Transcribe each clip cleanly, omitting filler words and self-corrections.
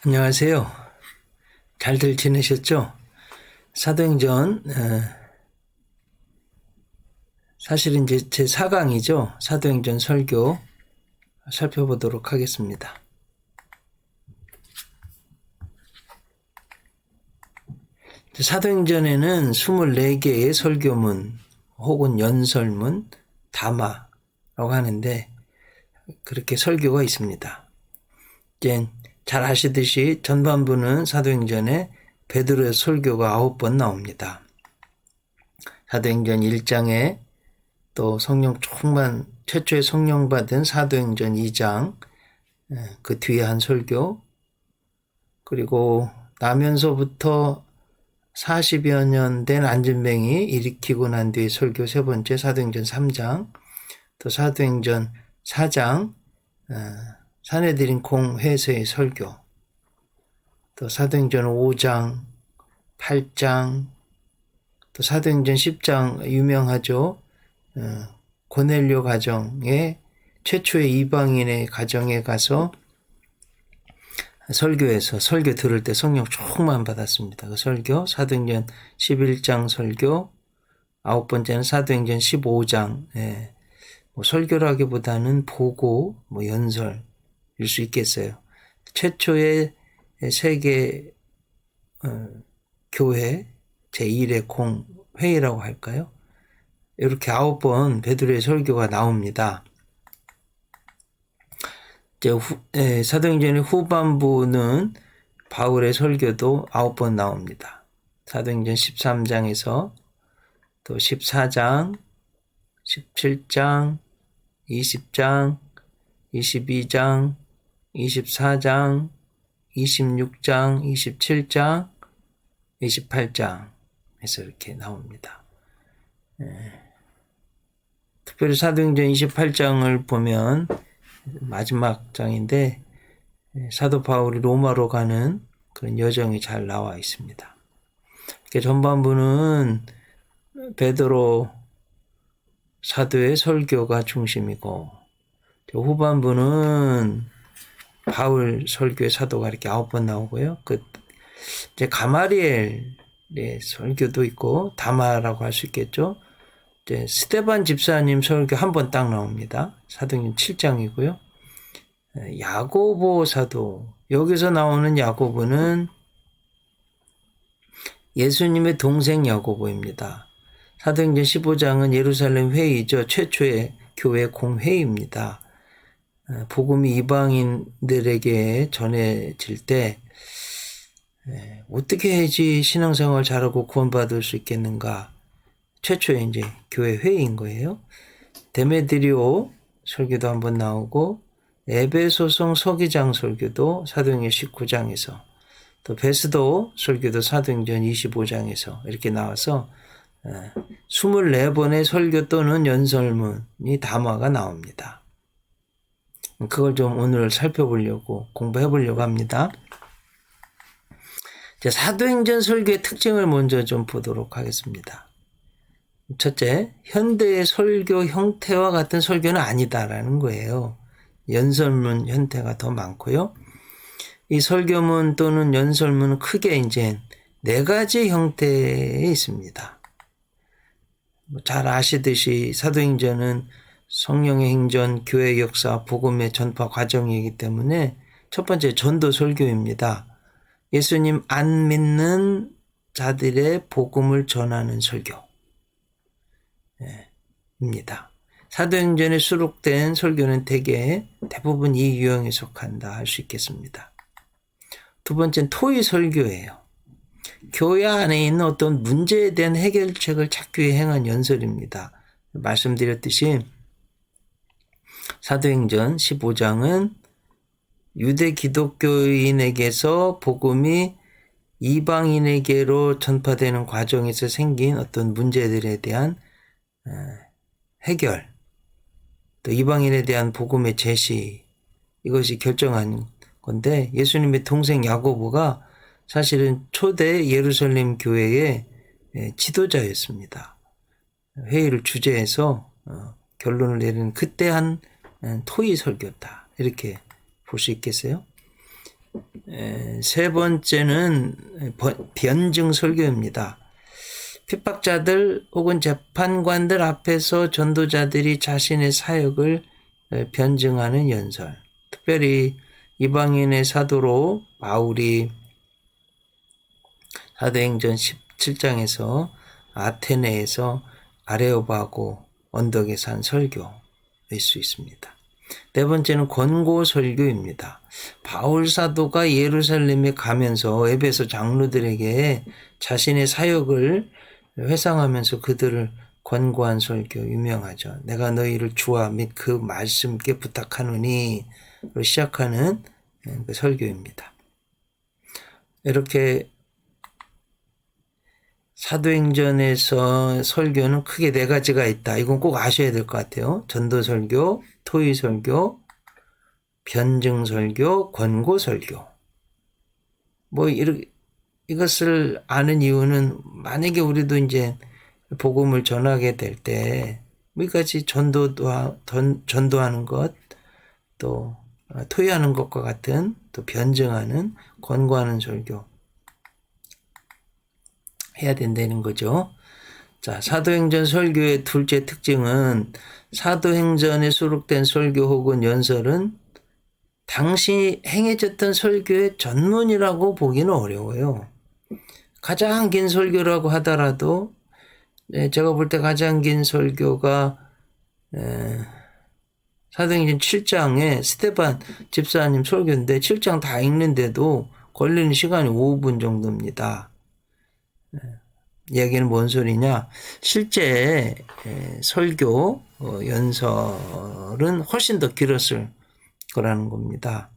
안녕하세요. 잘들 지내셨죠? 사도행전, 사실은 이제 제 4강이죠. 사도행전 설교 살펴보도록 하겠습니다. 사도행전에는 24개의 설교문 혹은 연설문, 담화라고 하는데 그렇게 설교가 있습니다. 이제 잘 아시듯이 전반부는 사도행전에 베드로의 설교가 9번 나옵니다. 사도행전 1장에 또 성령 충만, 최초의 성령 받은 사도행전 2장, 그 뒤에 한 설교, 그리고 나면서부터 40여 년 된 안진뱅이 일으키고 난 뒤에 설교 세 번째 사도행전 3장, 또 사도행전 4장, 사내들인 공회서의 설교, 또 사도행전 5장, 8장, 또 사도행전 10장 유명하죠. 고넬료 가정에 최초의 이방인의 가정에 가서 설교에서 설교 들을 때 성령 충만 받았습니다. 그 설교 사도행전 11장 설교, 9번째는 사도행전 15장. 뭐 설교라기보다는 보고 연설일 수 있겠어요. 최초의 세계 교회 제1의 공회의라고 할까요? 이렇게 9번 베드로의 설교가 나옵니다. 이제 사도행전의 후반부는 바울의 설교도 9번 나옵니다. 사도행전 13장에서 또 14장, 17장, 20장, 22장, 24장, 26장, 27장, 28장에서 이렇게 나옵니다. 특별히 사도행전 28장을 보면 마지막 장인데 사도 바울이 로마로 가는 그런 여정이 잘 나와 있습니다. 이렇게 전반부는 베드로 사도의 설교가 중심이고 후반부는 바울 설교의 사도가 이렇게 9번 나오고요. 이제 가마리엘의 설교도 있고 담화라고 할 수 있겠죠. 이제 스데반 집사님 설교 한 번 딱 나옵니다. 사도행전 7장이고요. 야고보 사도, 여기서 나오는 야고보는 예수님의 동생 야고보입니다. 사도행전 15장은 예루살렘 회의죠. 최초의 교회 공회의입니다. 복음이 이방인들에게 전해질 때 어떻게 해야지 신앙생활 잘하고 구원받을 수 있겠는가? 최초의 이제 교회 회의인 거예요. 데메드리오 설교도 한번 나오고 에베소성 서기장 설교도 사도행전 19장에서 또 베스도 설교도 사도행전 25장에서 이렇게 나와서 24번의 설교 또는 연설문이 담화가 나옵니다. 그걸 좀 오늘 살펴보려고 공부해보려고 합니다. 사도행전 설교의 특징을 먼저 좀 보도록 하겠습니다. 첫째, 현대의 설교 형태와 같은 설교는 아니다라는 거예요. 연설문 형태가 더 많고요. 이 설교문 또는 연설문은 크게 이제 4가지 형태에 있습니다. 잘 아시듯이 사도행전은 성령의 행전, 교회 역사, 복음의 전파 과정이기 때문에 첫 번째 전도 설교입니다. 예수님 안 믿는 자들의 복음을 전하는 설교입니다. 사도행전에 수록된 설교는 대부분 이 유형에 속한다 할 수 있겠습니다. 두 번째는 토의 설교예요. 교회 안에 있는 어떤 문제에 대한 해결책을 찾기 위해 행한 연설입니다. 말씀드렸듯이 사도행전 15장은 유대 기독교인에게서 복음이 이방인에게로 전파되는 과정에서 생긴 어떤 문제들에 대한 해결, 또 이방인에 대한 복음의 제시, 이것이 결정한 건데 예수님의 동생 야고보가 사실은 초대 예루살렘 교회의 지도자였습니다. 회의를 주재해서 결론을 내리는 그때 한 토의 설교다. 이렇게 볼 수 있겠어요? 세 번째는 변증 설교입니다. 핍박자들 혹은 재판관들 앞에서 전도자들이 자신의 사역을 변증하는 연설. 특별히 이방인의 사도로 바울이 사도행전 17장에서 아테네에서 아레오바고 언덕에서 한 설교일 수 있습니다. 네 번째는 권고 설교입니다. 바울 사도가 예루살렘에 가면서 에베소 장로들에게 자신의 사역을 회상하면서 그들을 권고한 설교 유명하죠. 내가 너희를 주와 및 그 말씀께 부탁하노니 로 시작하는 그 설교입니다. 이렇게 사도행전에서 설교는 크게 네 가지가 있다. 이건 꼭 아셔야 될 것 같아요. 전도설교, 토의설교, 변증설교, 권고설교. 이것을 아는 이유는 만약에 우리도 이제 복음을 전하게 될 때, 여기까지 전도하는 것, 또 토의하는 것과 같은, 또 변증하는, 권고하는 설교 해야 된다는 거죠. 자, 사도행전 설교의 둘째 특징은 사도행전에 수록된 설교 혹은 연설은 당시 행해졌던 설교의 전문이라고 보기는 어려워요. 가장 긴 설교라고 하더라도 제가 볼 때 가장 긴 설교가 사도행전 7장에 스테반 집사님 설교인데 7장 다 읽는데도 걸리는 시간이 5분 정도입니다. 이야기는 뭔 소리냐? 실제 설교 연설은 훨씬 더 길었을 거라는 겁니다.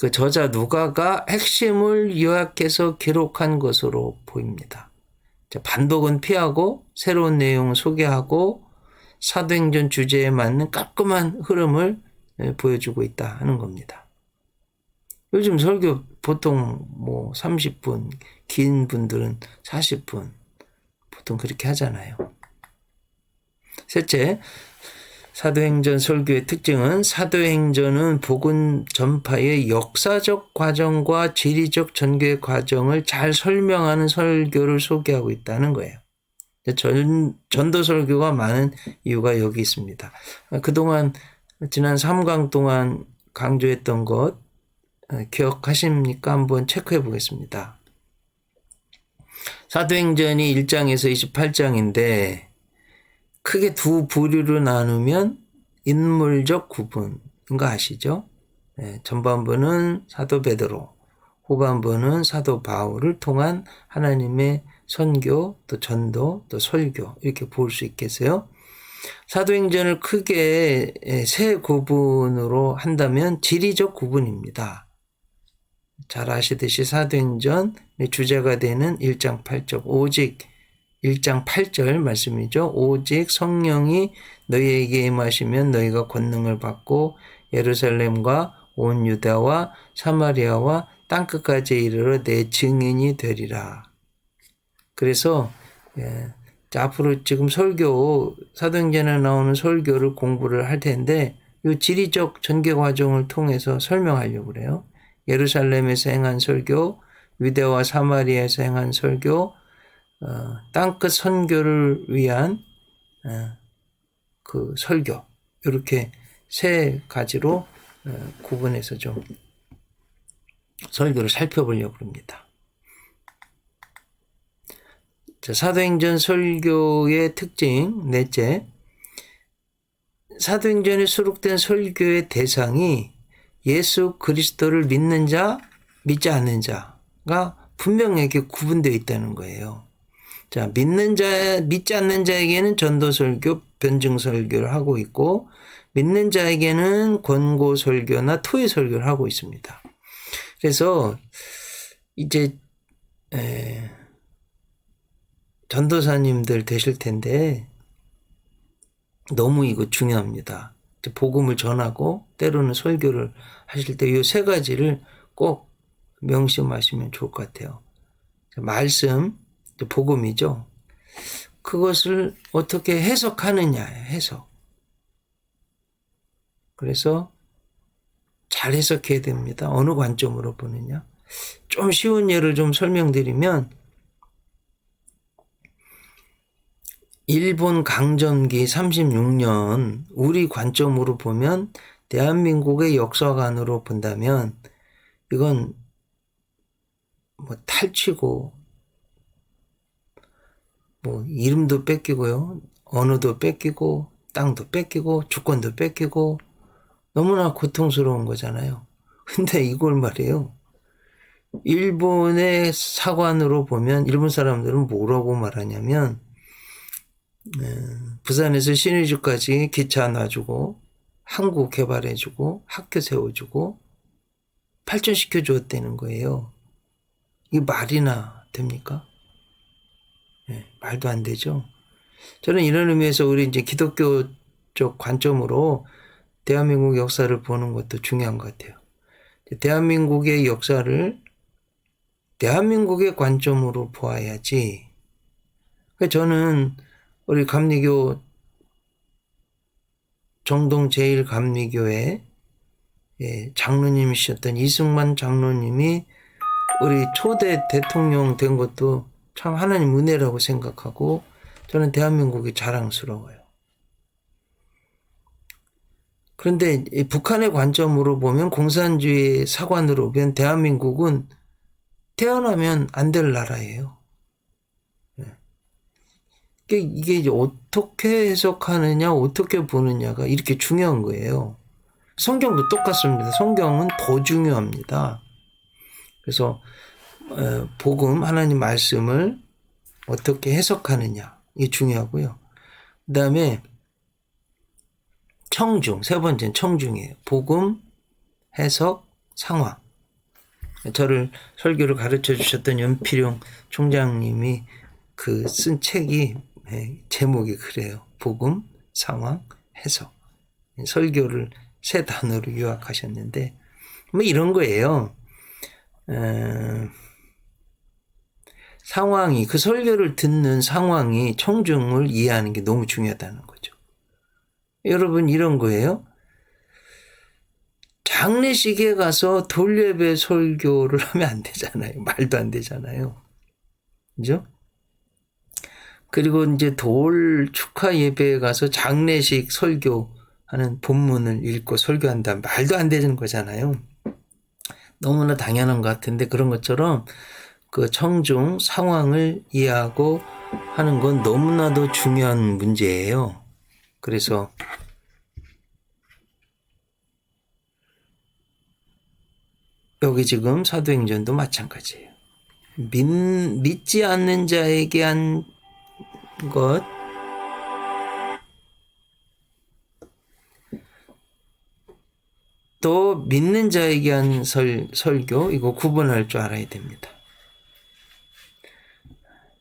그 저자 누가가 핵심을 요약해서 기록한 것으로 보입니다. 반복은 피하고 새로운 내용을 소개하고 사도행전 주제에 맞는 깔끔한 흐름을 보여주고 있다 하는 겁니다. 요즘 설교 보통 30분, 긴 분들은 40분 보통 그렇게 하잖아요. 셋째, 사도행전 설교의 특징은 사도행전은 복음 전파의 역사적 과정과 지리적 전개의 과정을 잘 설명하는 설교를 소개하고 있다는 거예요. 전도 설교가 많은 이유가 여기 있습니다. 그동안 지난 3강 동안 강조했던 것 기억하십니까? 한번 체크해 보겠습니다. 사도행전이 1장에서 28장인데 크게 두 부류로 나누면 인물적 구분인 거 아시죠? 전반부는 사도 베드로, 후반부는 사도 바울을 통한 하나님의 선교, 또 전도, 또 설교 이렇게 볼 수 있겠어요? 사도행전을 크게 세 구분으로 한다면 지리적 구분입니다. 잘 아시듯이 사도행전의 주제가 되는 1장 8절 오직 1장 8절 말씀이죠. 오직 성령이 너희에게 임하시면 너희가 권능을 받고 예루살렘과 온 유다와 사마리아와 땅끝까지 이르러 내 증인이 되리라. 그래서 앞으로 지금 설교 사도행전에 나오는 설교를 공부를 할 텐데 이 지리적 전개 과정을 통해서 설명하려고 그래요. 예루살렘에서 행한 설교, 유대와 사마리아에서 행한 설교, 땅끝 선교를 위한 그 설교 이렇게 세 가지로 구분해서 좀 설교를 살펴보려고 합니다. 자, 사도행전 설교의 특징 넷째, 사도행전에 수록된 설교의 대상이 예수 그리스도를 믿는 자, 믿지 않는 자가 분명하게 구분되어 있다는 거예요. 자, 믿지 않는 자에게는 전도설교, 변증설교를 하고 있고, 믿는 자에게는 권고설교나 토의설교를 하고 있습니다. 그래서, 이제, 전도사님들 되실 텐데, 너무 이거 중요합니다. 복음을 전하고, 때로는 설교를 하실 때 이 세 가지를 꼭 명심하시면 좋을 것 같아요. 말씀, 복음이죠. 그것을 어떻게 해석하느냐예요. 해석. 그래서 잘 해석해야 됩니다. 어느 관점으로 보느냐. 좀 쉬운 예를 좀 설명드리면 일본 강점기 36년 우리 관점으로 보면 대한민국의 역사관으로 본다면 이건 뭐 탈취고 뭐 이름도 뺏기고요. 언어도 뺏기고 땅도 뺏기고 주권도 뺏기고 너무나 고통스러운 거잖아요. 근데 이걸 말이에요. 일본의 사관으로 보면 일본 사람들은 뭐라고 말하냐면 부산에서 신의주까지 기차 놔주고 항구 개발해주고 학교 세워주고 발전시켜 주었다는 거예요. 이게 말이나 됩니까? 네, 말도 안 되죠. 저는 이런 의미에서 우리 이제 기독교 쪽 관점으로 대한민국 역사를 보는 것도 중요한 것 같아요. 대한민국의 역사를 대한민국의 관점으로 보아야지. 저는 우리 감리교 정동 제1감리교회 장로님이셨던 이승만 장로님이 우리 초대 대통령 된 것도 참 하나님 은혜라고 생각하고 저는 대한민국이 자랑스러워요. 그런데 북한의 관점으로 보면 공산주의 사관으로 보면 대한민국은 태어나면 안 될 나라예요. 이게 이제 어떻게 해석하느냐, 어떻게 보느냐가 이렇게 중요한 거예요. 성경도 똑같습니다. 성경은 더 중요합니다. 그래서 복음, 하나님 말씀을 어떻게 해석하느냐, 이게 중요하고요. 그 다음에 청중, 세 번째는 청중이에요. 복음, 해석, 상황. 저를 설교를 가르쳐 주셨던 연필용 총장님이 그 쓴 책이 제목이 그래요. 복음, 상황, 해석. 설교를 세 단어로 요약하셨는데 뭐 이런 거예요. 상황이 그 설교를 듣는 상황이 청중을 이해하는 게 너무 중요하다는 거죠. 여러분 이런 거예요. 장례식에 가서 돌예배 설교를 하면 안 되잖아요. 말도 안 되잖아요. 그죠? 그리고 이제 돌 축하 예배에 가서 장례식 설교하는 본문을 읽고 설교한다. 말도 안 되는 거잖아요. 너무나 당연한 것 같은데 그런 것처럼 그 청중 상황을 이해하고 하는 건 너무나도 중요한 문제예요. 그래서 여기 지금 사도행전도 마찬가지예요. 믿지 않는 자에게 한 것, 또 믿는 자에게 한 설교, 이거 구분할 줄 알아야 됩니다.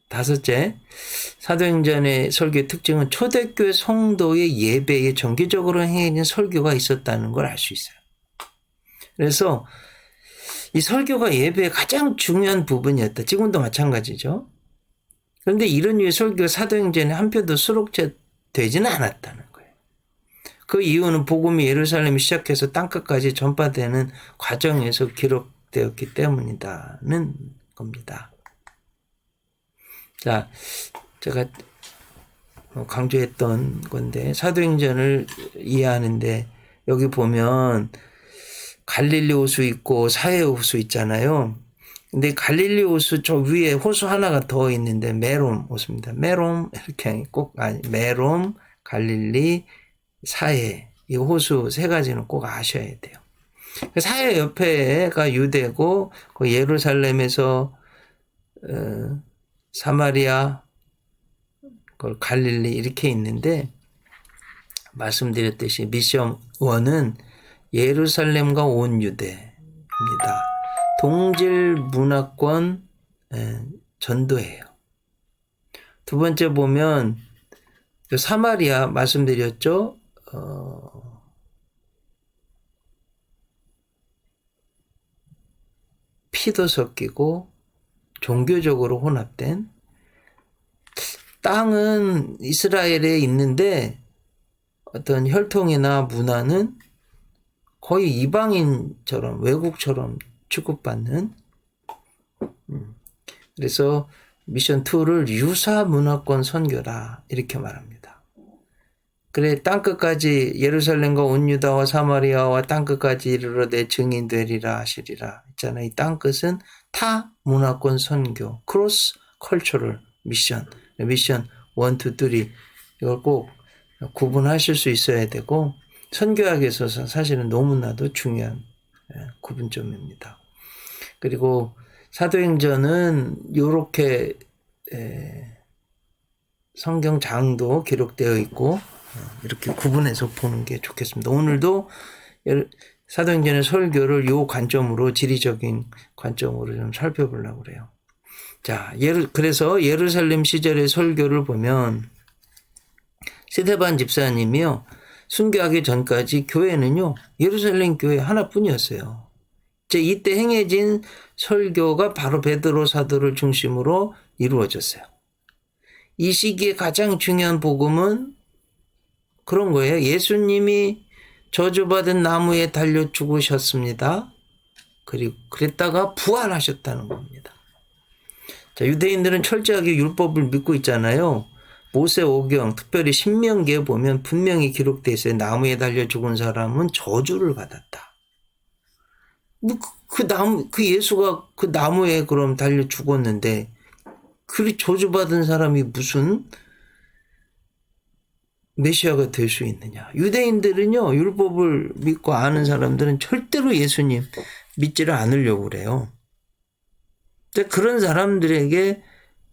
다섯째, 사도행전의 설교의 특징은 초대교회 성도의 예배에 정기적으로 행해진 설교가 있었다는 걸 알 수 있어요. 그래서 이 설교가 예배의 가장 중요한 부분이었다. 지금도 마찬가지죠. 그런데 이런 류의 설교가 사도행전에 한 편도 수록되지는 않았다는 거예요. 그 이유는 복음이 예루살렘 시작해서 땅끝까지 전파되는 과정에서 기록되었기 때문이다는 겁니다. 자, 제가 강조했던 건데 사도행전을 이해하는데 여기 보면 갈릴리 호수 있고 사해 호수 있잖아요. 근데 갈릴리 호수 저 위에 호수 하나가 더 있는데 메롬 호수입니다. 메롬 이렇게 꼭 메롬, 갈릴리, 사해 이 호수 세 가지는 꼭 아셔야 돼요. 사해 옆에가 유대고 그 예루살렘에서 사마리아, 그 갈릴리 이렇게 있는데 말씀드렸듯이 미션 1은 예루살렘과 온 유대입니다. 동질 문화권 전도예요. 두 번째 보면 사마리아 말씀드렸죠. 피도 섞이고 종교적으로 혼합된 땅은 이스라엘에 있는데 어떤 혈통이나 문화는 거의 이방인처럼 외국처럼 취급받는 그래서 미션 2를 유사 문화권 선교라 이렇게 말합니다. 그래 땅끝까지 예루살렘과 온 유다와 사마리아와 땅끝까지 이르러 내 증인 되리라 하시리라 있잖아요. 이 땅끝은 타 문화권 선교 크로스 컬처럴 미션 1, 2, 3 이걸 꼭 구분하실 수 있어야 되고 선교학에서 사실은 너무나도 중요한 구분점입니다. 그리고 사도행전은 이렇게 성경장도 기록되어 있고 이렇게 구분해서 보는 게 좋겠습니다. 오늘도 사도행전의 설교를 이 관점으로 지리적인 관점으로 좀 살펴보려고 그래요. 자, 그래서 예루살렘 시절의 설교를 보면 스데반 집사님이요. 순교하기 전까지 교회는요. 예루살렘 교회 하나뿐이었어요. 이때 행해진 설교가 바로 베드로 사도를 중심으로 이루어졌어요. 이 시기에 가장 중요한 복음은 그런 거예요. 예수님이 저주받은 나무에 달려 죽으셨습니다. 그리고 그랬다가 부활하셨다는 겁니다. 자, 유대인들은 철저하게 율법을 믿고 있잖아요. 모세 오경, 특별히 신명기에 보면 분명히 기록되어 있어요. 나무에 달려 죽은 사람은 저주를 받았다. 그 예수가 그 나무에 그럼 달려 죽었는데, 그 저주받은 사람이 무슨 메시아가 될 수 있느냐. 유대인들은요, 율법을 믿고 아는 사람들은 절대로 예수님 믿지를 않으려고 그래요. 근데 그런 사람들에게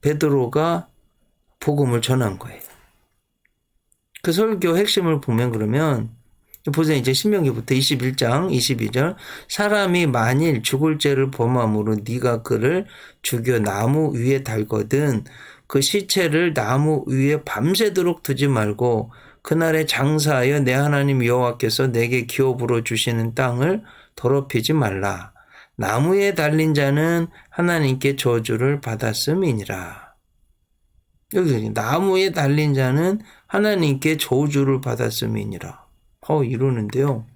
베드로가 복음을 전한 거예요. 그 설교 핵심을 보면 그러면 보세요. 이제 신명기부터 21장 22절 사람이 만일 죽을 죄를 범함으로 네가 그를 죽여 나무 위에 달거든 그 시체를 나무 위에 밤새도록 두지 말고 그날에 장사하여 내 하나님 여호와께서 내게 기업으로 주시는 땅을 더럽히지 말라. 나무에 달린 자는 하나님께 저주를 받았음이니라. 여기 나무에 달린 자는 하나님께 저주를 받았음이니라. 이러는데요.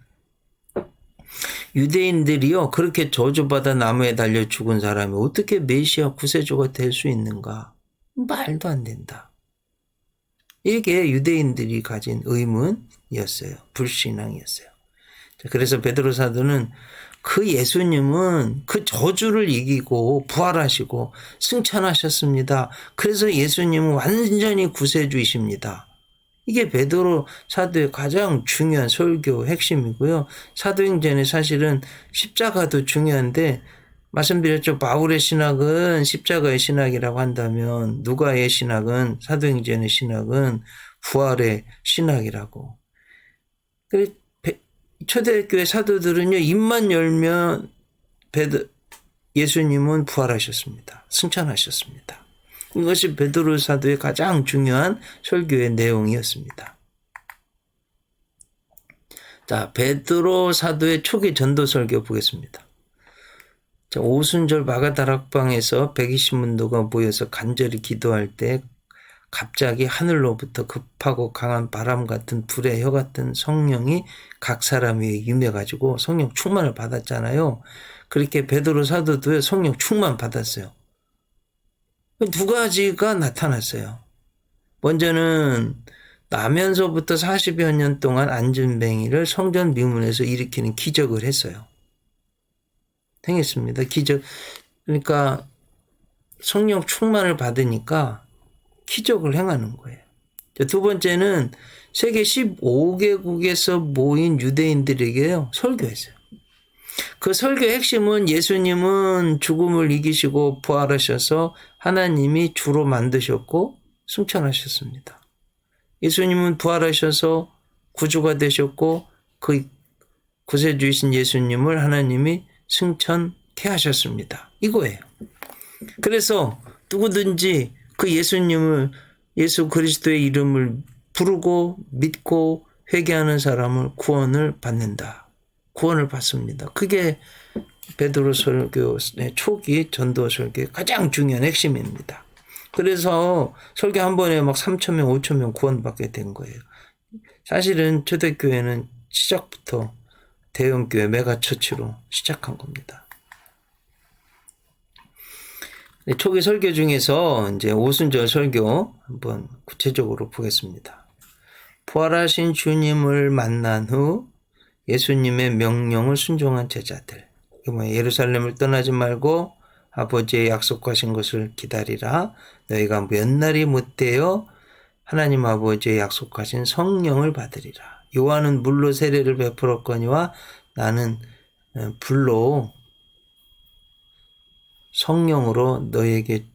유대인들이요 그렇게 저주받아 나무에 달려 죽은 사람이 어떻게 메시아 구세주가 될 수 있는가? 말도 안 된다. 이게 유대인들이 가진 의문이었어요. 불신앙이었어요. 그래서 베드로 사도는 그 예수님은 그 저주를 이기고 부활하시고 승천하셨습니다. 그래서 예수님은 완전히 구세주이십니다. 이게 베드로 사도의 가장 중요한 설교 핵심이고요. 사도행전에 사실은 십자가도 중요한데 말씀드렸죠. 바울의 신학은 십자가의 신학이라고 한다면 누가의 신학은 사도행전의 신학은 부활의 신학이라고. 그래 초대교회 사도들은요. 입만 열면 예수님은 부활하셨습니다. 승천하셨습니다. 이것이 베드로 사도의 가장 중요한 설교의 내용이었습니다. 자, 베드로 사도의 초기 전도 설교 보겠습니다. 자, 오순절 마가다락방에서 120문도가 모여서 간절히 기도할 때 갑자기 하늘로부터 급하고 강한 바람 같은 불의 혀 같은 성령이 각 사람 위에 임해가지고 성령 충만을 받았잖아요. 그렇게 베드로 사도도 성령 충만 받았어요. 두 가지가 나타났어요. 먼저는 나면서부터 40여 년 동안 안전뱅이를 성전 미문에서 일으키는 기적을 했어요. 행했습니다. 기적. 그러니까 성령 충만을 받으니까 기적을 행하는 거예요. 두 번째는 세계 15개국에서 모인 유대인들에게요, 설교했어요. 그 설교의 핵심은 예수님은 죽음을 이기시고 부활하셔서 하나님이 주로 만드셨고 승천하셨습니다. 예수님은 부활하셔서 구주가 되셨고 그 구세주이신 예수님을 하나님이 승천케 하셨습니다. 이거예요. 그래서 누구든지 그 예수님을 예수 그리스도의 이름을 부르고 믿고 회개하는 사람을 구원을 받는다. 구원을 받습니다. 그게 베드로 설교의 초기 전도 설교의 가장 중요한 핵심입니다. 그래서 설교 한 번에 막 3,000명, 5,000명 구원받게 된 거예요. 사실은 초대교회는 시작부터 대형교회 메가처치로 시작한 겁니다. 초기 설교 중에서 이제 오순절 설교 한번 구체적으로 보겠습니다. 부활하신 주님을 만난 후 예수님의 명령을 순종한 제자들. 예루살렘을 떠나지 말고 아버지의 약속하신 것을 기다리라. 너희가 몇 날이 못되어 하나님 아버지의 약속하신 성령을 받으리라. 요한은 물로 세례를 베풀었거니와 나는 불로 성령으로 너에게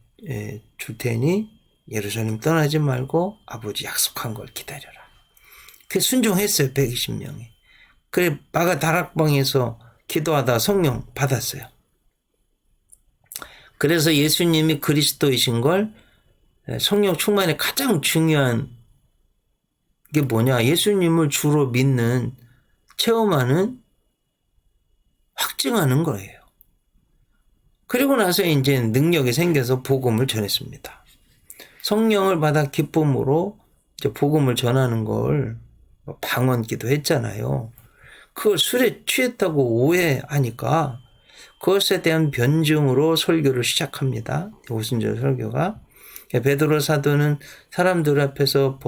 줄 테니 예루살렘 떠나지 말고 아버지 약속한 걸 기다려라. 그 순종했어요. 120명이. 그래 마가 다락방에서 기도하다 성령 받았어요. 그래서 예수님이 그리스도이신 걸 성령 충만의 가장 중요한 게 뭐냐. 예수님을 주로 믿는, 체험하는, 확증하는 거예요. 그리고 나서 이제 능력이 생겨서 복음을 전했습니다. 성령을 받아 기쁨으로 이제 복음을 전하는 걸 방언기도 했잖아요. 그걸 술에 취했다고 오해하니까 그것에 대한 변증으로 설교를 시작합니다. 오순절 설교가. 베드로 사도는 사람들 앞에서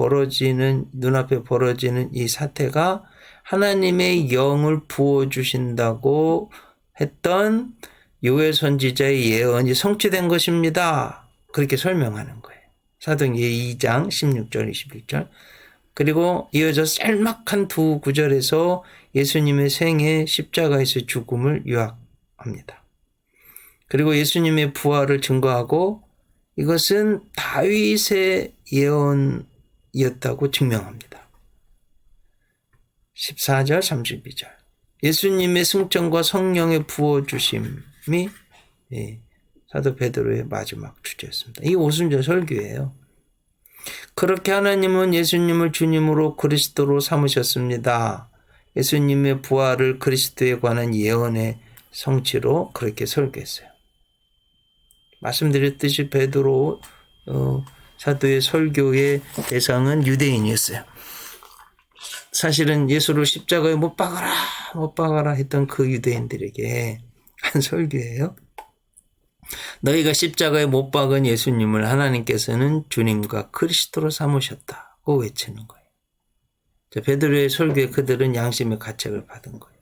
눈앞에 벌어지는 이 사태가 하나님의 영을 부어주신다고 했던 요엘 선지자의 예언이 성취된 것입니다. 그렇게 설명하는 거예요. 사도행전 2장 16절 21절. 그리고 이어져 짤막한 두 구절에서 예수님의 생애 십자가에서 죽음을 요약합니다. 그리고 예수님의 부활을 증거하고 이것은 다윗의 예언이었다고 증명합니다. 14절 32절. 예수님의 승천과 성령의 부어주심이 사도 베드로의 마지막 주제였습니다. 이 오순절 설교예요. 그렇게 하나님은 예수님을 주님으로 그리스도로 삼으셨습니다. 예수님의 부활을 그리스도에 관한 예언의 성취로 그렇게 설교했어요. 말씀드렸듯이 베드로 사도의 설교의 대상은 유대인이었어요. 사실은 예수를 십자가에 못 박아라 했던 그 유대인들에게 한 설교예요. 너희가 십자가에 못 박은 예수님을 하나님께서는 주님과 그리스도로 삼으셨다고 외치는 거예요. 베드로의 설교에 그들은 양심의 가책을 받은 거예요.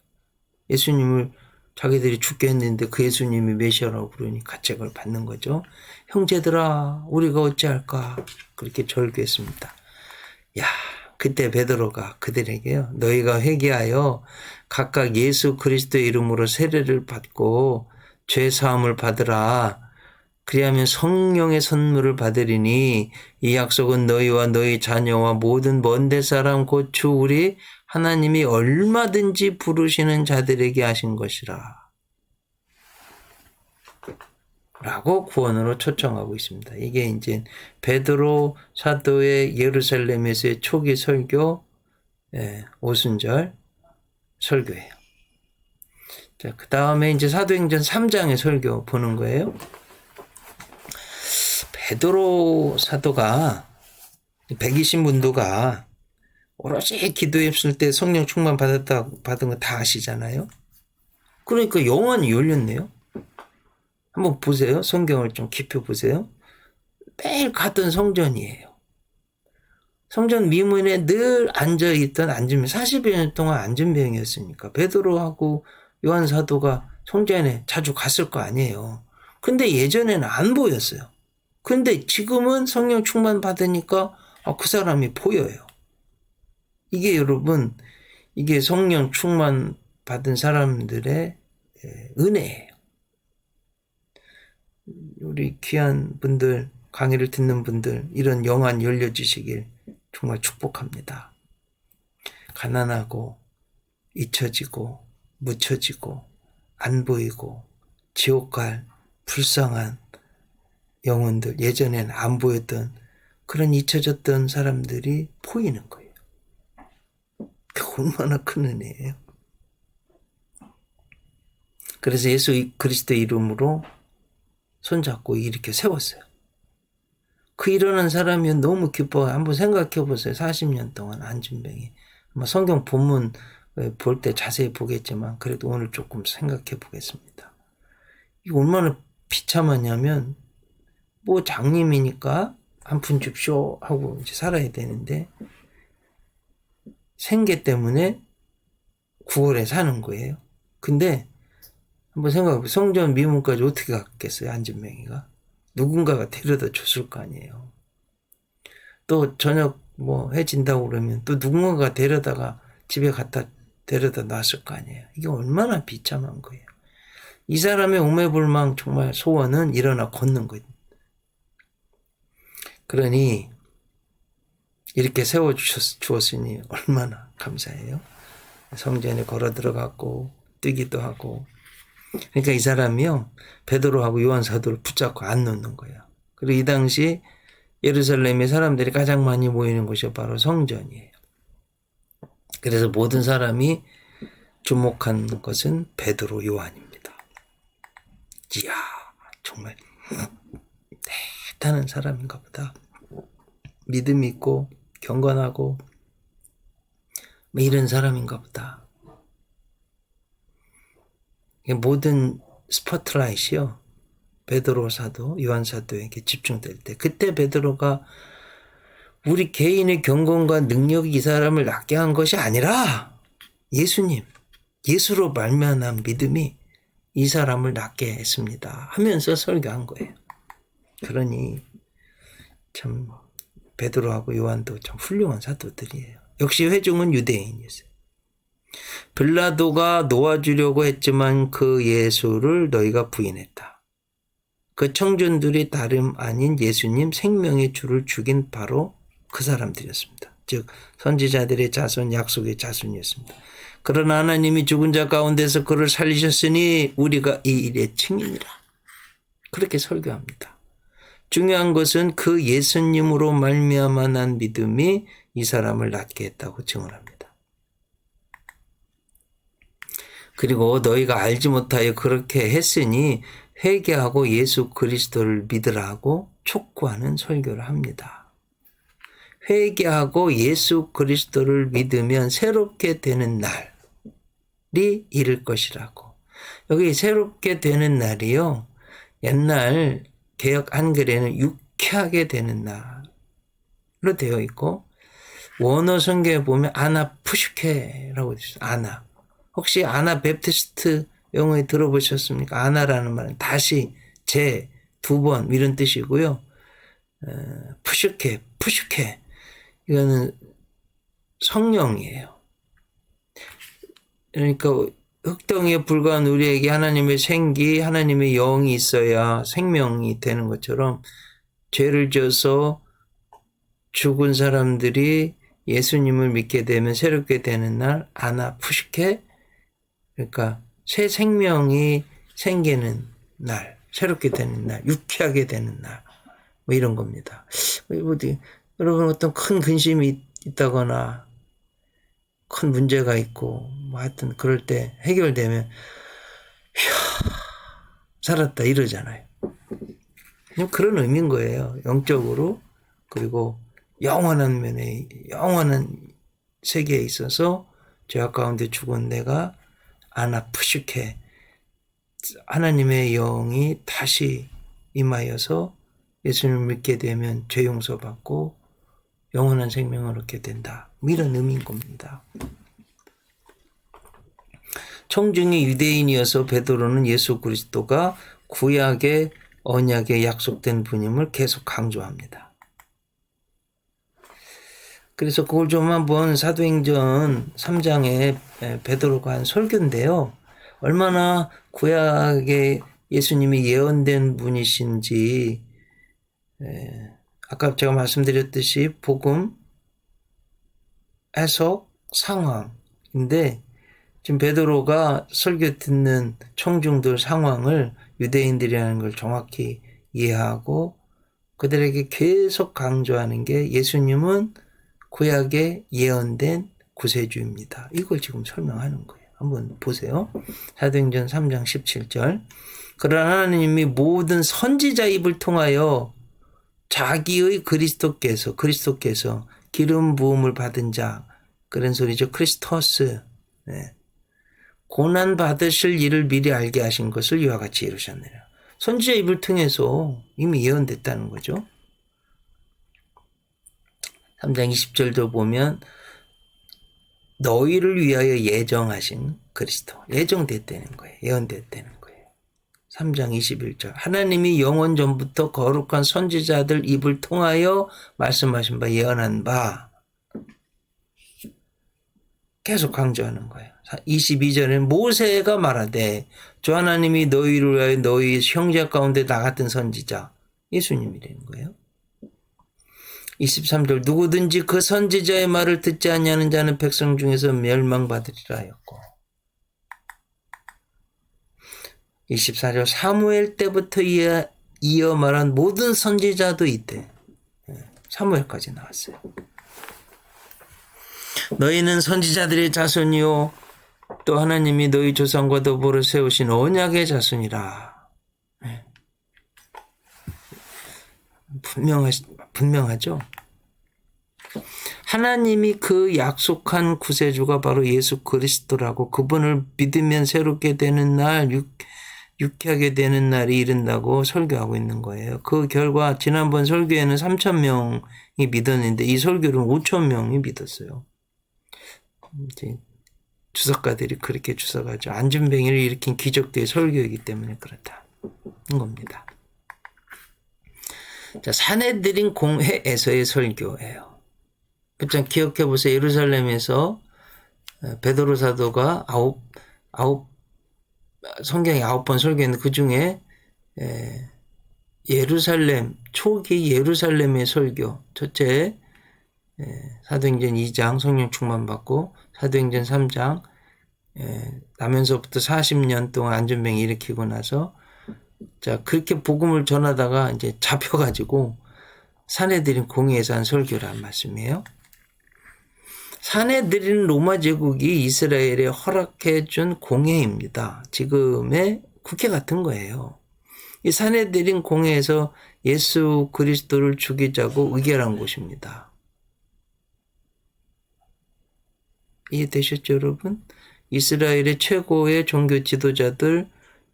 예수님을 자기들이 죽게 했는데 그 예수님이 메시아라고 부르니 가책을 받는 거죠. 형제들아 우리가 어찌할까 그렇게 절규했습니다. 그때 베드로가 그들에게요. 너희가 회개하여 각각 예수 그리스도의 이름으로 세례를 받고 죄 사함을 받으라. 그리하면 성령의 선물을 받으리니 이 약속은 너희와 너희 자녀와 모든 먼데 사람 곧 주 우리 하나님이 얼마든지 부르시는 자들에게 하신 것이라. 라고 구원으로 초청하고 있습니다. 이게 이제 베드로 사도의 예루살렘에서의 초기 설교, 오순절 설교예요. 자, 그 다음에 이제 사도행전 3장의 설교 보는 거예요. 베드로 사도가 120문도가 오롯이 기도했을 때 성령 충만 받은 거 다 아시잖아요. 그러니까 영안이 열렸네요. 한번 보세요. 성경을 좀 깊이 보세요. 매일 갔던 성전이에요. 성전 미문에 늘 앉아있던 안진병, 40여 년 동안 안진병이었으니까 베드로하고 요한 사도가 성전에 자주 갔을 거 아니에요. 근데 예전에는 안 보였어요. 근데 지금은 성령 충만 받으니까 그 사람이 보여요. 이게 여러분, 이게 성령 충만 받은 사람들의 은혜예요. 우리 귀한 분들, 강의를 듣는 분들, 이런 영안 열려지시길 정말 축복합니다. 가난하고 잊혀지고 묻혀지고 안 보이고 지옥 갈 불쌍한 영혼들, 예전엔 안 보였던 그런 잊혀졌던 사람들이 보이는 거예요. 얼마나 큰 은혜예요. 그래서 예수 그리스도 이름으로 손잡고 이렇게 세웠어요. 그 일어난 사람이 너무 기뻐요. 한번 생각해 보세요. 40년 동안 안진병이. 성경 본문 볼 때 자세히 보겠지만 그래도 오늘 조금 생각해 보겠습니다. 이거 얼마나 비참하냐면 뭐 장님이니까 한 푼 줍쇼 하고 이제 살아야 되는데 생계 때문에 9월에 사는 거예요. 근데 한번 생각해보세요. 성전 미문까지 어떻게 갔겠어요? 안진명이가. 누군가가 데려다 줬을 거 아니에요. 또 저녁 뭐 해진다고 그러면 또 누군가가 데려다가 집에 갖다 데려다 놨을 거 아니에요. 이게 얼마나 비참한 거예요. 이 사람의 오매불망 정말 소원은 일어나 걷는 거예요. 그러니 이렇게 세워주었으니 얼마나 감사해요. 성전에 걸어 들어갔고 뛰기도 하고. 그러니까 이 사람이요, 베드로하고 요한 사도를 붙잡고 안 놓는 거예요. 그리고 이 당시 예루살렘에 사람들이 가장 많이 모이는 곳이 바로 성전이에요. 그래서 모든 사람이 주목한 것은 베드로, 요한입니다. 이야, 정말 대단한 사람인가 보다. 믿음이 있고 경건하고 이런 사람인가 보다. 모든 스포트라이트요, 베드로 사도, 요한 사도에게 집중될 때, 그때 베드로가 우리 개인의 경건과 능력이 이 사람을 낫게 한 것이 아니라 예수님, 예수로 말미암은 믿음이 이 사람을 낫게 했습니다 하면서 설교한 거예요. 그러니 참 베드로하고 요한도 참 훌륭한 사도들이에요. 역시 회중은 유대인이었어요. 빌라도가 놓아주려고 했지만 그 예수를 너희가 부인했다. 그 청중들이 다름 아닌 예수님 생명의 주를 죽인 바로 그 사람들이었습니다. 즉 선지자들의 자손, 약속의 자손이었습니다. 그러나 하나님이 죽은 자 가운데서 그를 살리셨으니 우리가 이 일의 증인이라. 그렇게 설교합니다. 중요한 것은 그 예수님으로 말미암아 난 믿음이 이 사람을 낫게 했다고 증언합니다. 그리고 너희가 알지 못하여 그렇게 했으니 회개하고 예수 그리스도를 믿으라 하고 촉구하는 설교를 합니다. 회개하고 예수 그리스도를 믿으면 새롭게 되는 날이 이를 것이라고. 여기 새롭게 되는 날이요, 옛날 개역 한글에는 유쾌하게 되는 날로 되어 있고, 원어 성경에 보면 아나 푸슈케라고 되어 있어요. 아나. 혹시 아나 베프티스트 영어에 들어보셨습니까? 아나라는 말은 다시, 재, 두 번 이런 뜻이고요. 푸슈케. 이거는 성령이에요. 그러니까 흙덩이에 불과한 우리에게 하나님의 생기, 하나님의 영이 있어야 생명이 되는 것처럼 죄를 지어서 죽은 사람들이 예수님을 믿게 되면 새롭게 되는 날, 아나 푸슈케, 그러니까 새 생명이 생기는 날, 새롭게 되는 날, 유쾌하게 되는 날, 뭐 이런 겁니다. 여러분 어떤 큰 근심이 있다거나 큰 문제가 있고 뭐 하여튼 그럴 때 해결되면 휴, 살았다 이러잖아요. 그런 의미인 거예요. 영적으로. 그리고 영원한 면에, 영원한 세계에 있어서 죄악 가운데 죽은 내가 아나 푸슈케, 하나님의 영이 다시 임하여서 예수님을 믿게 되면 죄 용서받고 영원한 생명을 얻게 된다. 이런 의미인 겁니다. 청중이 유대인이어서 베드로는 예수 그리스도가 구약의 언약에 약속된 분임을 계속 강조합니다. 그래서 그걸 좀 한번 사도행전 3장에 베드로가 한 설교인데요. 얼마나 구약에 예수님이 예언된 분이신지, 아까 제가 말씀드렸듯이 복음, 해석, 상황인데 지금 베드로가 설교 듣는 청중들 상황을 유대인들이라는 걸 정확히 이해하고 그들에게 계속 강조하는 게 예수님은 구약에 예언된 구세주입니다. 이걸 지금 설명하는 거예요. 한번 보세요. 사도행전 3장 17절. 그러나 하나님이 모든 선지자 입을 통하여 자기의 그리스도께서 기름 부음을 받은 자, 그런 소리죠. 크리스토스, 네. 고난 받으실 일을 미리 알게 하신 것을 이와 같이 이루셨느니라. 선지자 입을 통해서 이미 예언됐다는 거죠. 3장 20절도 보면 너희를 위하여 예정하신 그리스도. 예정됐다는 거예요. 예언됐다는 거예요. 3장 21절. 하나님이 영원 전부터 거룩한 선지자들 입을 통하여 말씀하신 바 예언한 바. 계속 강조하는 거예요. 22절에는 모세가 말하되 주 하나님이 너희를 위하여 너희 형제 가운데 나 같은 선지자. 예수님이라는 거예요. 23절 누구든지 그 선지자의 말을 듣지 아니하는 자는 백성 중에서 멸망받으리라 하였고 24절 사무엘 때부터 이어 말한 모든 선지자도 이때 사무엘까지 나왔어요. 너희는 선지자들의 자손이요 또 하나님이 너희 조상과 더불어 세우신 언약의 자손이라. 분명하죠. 하나님이 그 약속한 구세주가 바로 예수 그리스도라고 그분을 믿으면 새롭게 되는 날 유쾌하게 되는 날이 이른다고 설교하고 있는 거예요. 그 결과 지난번 설교에는 3,000명이 믿었는데 이 설교는 5,000명이 믿었어요. 이제 주석가들이 그렇게 주석하죠. 안전병이를 일으킨 기적대의 설교이기 때문에 그렇다는 겁니다. 자, 산헤드린 공회에서의 설교예요. 좀 기억해 보세요. 예루살렘에서 베드로 사도가 성경에 9번 설교했는데 그 중에 예루살렘 초기 예루살렘의 설교 첫째 사도행전 2장 성령 충만 받고 사도행전 3장 나면서부터 40년 동안 안전병 일으키고 나서 자 그렇게 복음을 전하다가 이제 잡혀가지고 산헤드린 공회에서 한 설교를 한 말씀이에요. 산헤드린 로마 제국이 이스라엘에 허락해 준 공회입니다. 지금의 국회 같은 거예요. 이 산헤드린 공회에서 예수 그리스도를 죽이자고 의결한 곳입니다. 이해되셨죠, 여러분? 이스라엘의 최고의 종교 지도자들,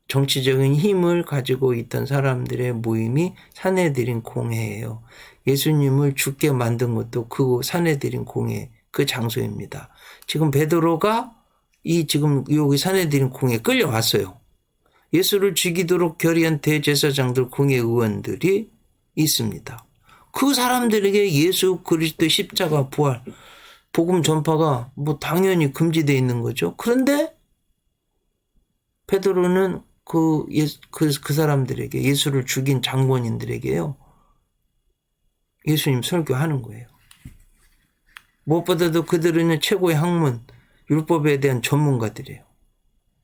정치적인 힘을 가지고 있던 사람들의 모임이 산헤드린 공회예요. 예수님을 죽게 만든 것도 그 산헤드린 공회, 그 장소입니다. 지금 베드로가 지금 여기 산헤드린 공회에 끌려왔어요. 예수를 죽이도록 결의한 대제사장들, 공회 의원들이 있습니다. 그 사람들에게 예수 그리스도의 십자가 부활, 복음 전파가 뭐 당연히 금지되어 있는 거죠. 그런데 베드로는 그 사람들에게 예수를 죽인 장본인들에게요. 예수님 설교하는 거예요. 무엇보다도 그들은 최고의 학문, 율법에 대한 전문가들이에요.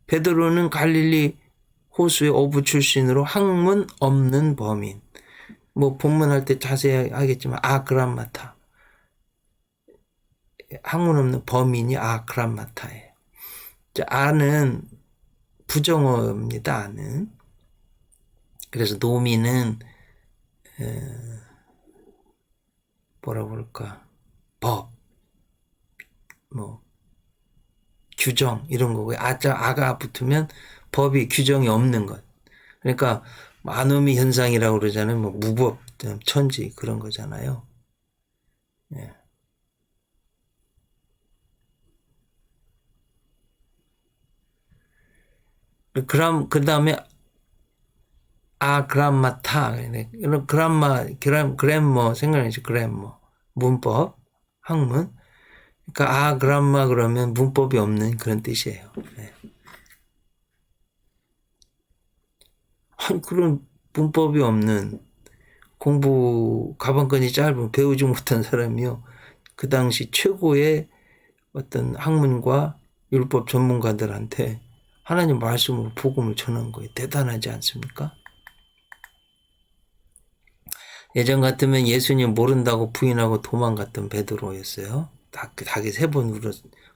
베드로는 갈릴리 호수의 어부 출신으로 학문 없는 범인. 뭐 본문할 때 자세히 하겠지만 아그람마타. 학문 없는 범인이 아그람마타예요. 아는 부정어입니다. 아는. 그래서 노미는 뭐라고 그럴까? 법, 뭐 규정 이런 거고요. 아가 붙으면 법이 규정이 없는 것. 그러니까 아노미 현상이라고 그러잖아요. 뭐 무법, 천지 그런 거잖아요. 예. 그 다음에 그람마타, 그램머 생각나죠? 그램머 문법, 학문. 그러니까 그람마 그러면 문법이 없는 그런 뜻이에요. 네. 그런 문법이 없는 공부 가방끈이 짧은 배우지 못한 사람이요. 그 당시 최고의 어떤 학문과 율법 전문가들한테 하나님 말씀으로 복음을 전한 거예요. 대단하지 않습니까? 예전 같으면 예수님 모른다고 부인하고 도망갔던 베드로였어요. 닭이 3번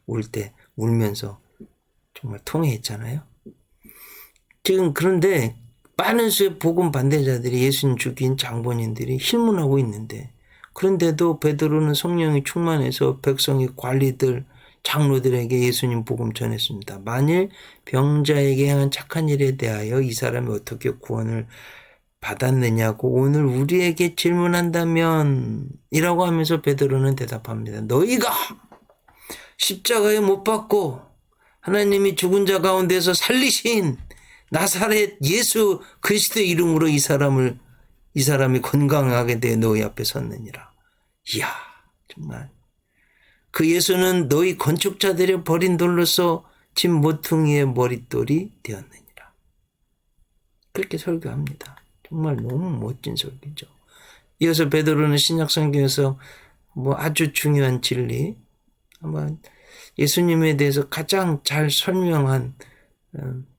울 때 울면서 정말 통회했잖아요. 지금 그런데 많은 수의 복음 반대자들이 예수님 죽인 장본인들이 힐문하고 있는데 그런데도 베드로는 성령이 충만해서 백성의 관리들 장로들에게 예수님 복음 전했습니다. 만일 병자에게 행한 착한 일에 대하여 이 사람이 어떻게 구원을 받았느냐고 오늘 우리에게 질문한다면 이라고 하면서 베드로는 대답합니다. 너희가 십자가에 못 박고 하나님이 죽은 자 가운데서 살리신 나사렛 예수 그리스도의 이름으로 이 사람이 건강하게 돼 너희 앞에 섰느니라. 이야, 정말 그 예수는 너희 건축자들이 버린 돌로서 집 모퉁이의 머릿돌이 되었느니라. 그렇게 설교합니다. 정말 너무 멋진 설교죠. 이어서 베드로는 신약 성경에서 아주 중요한 진리, 아마 예수님에 대해서 가장 잘 설명한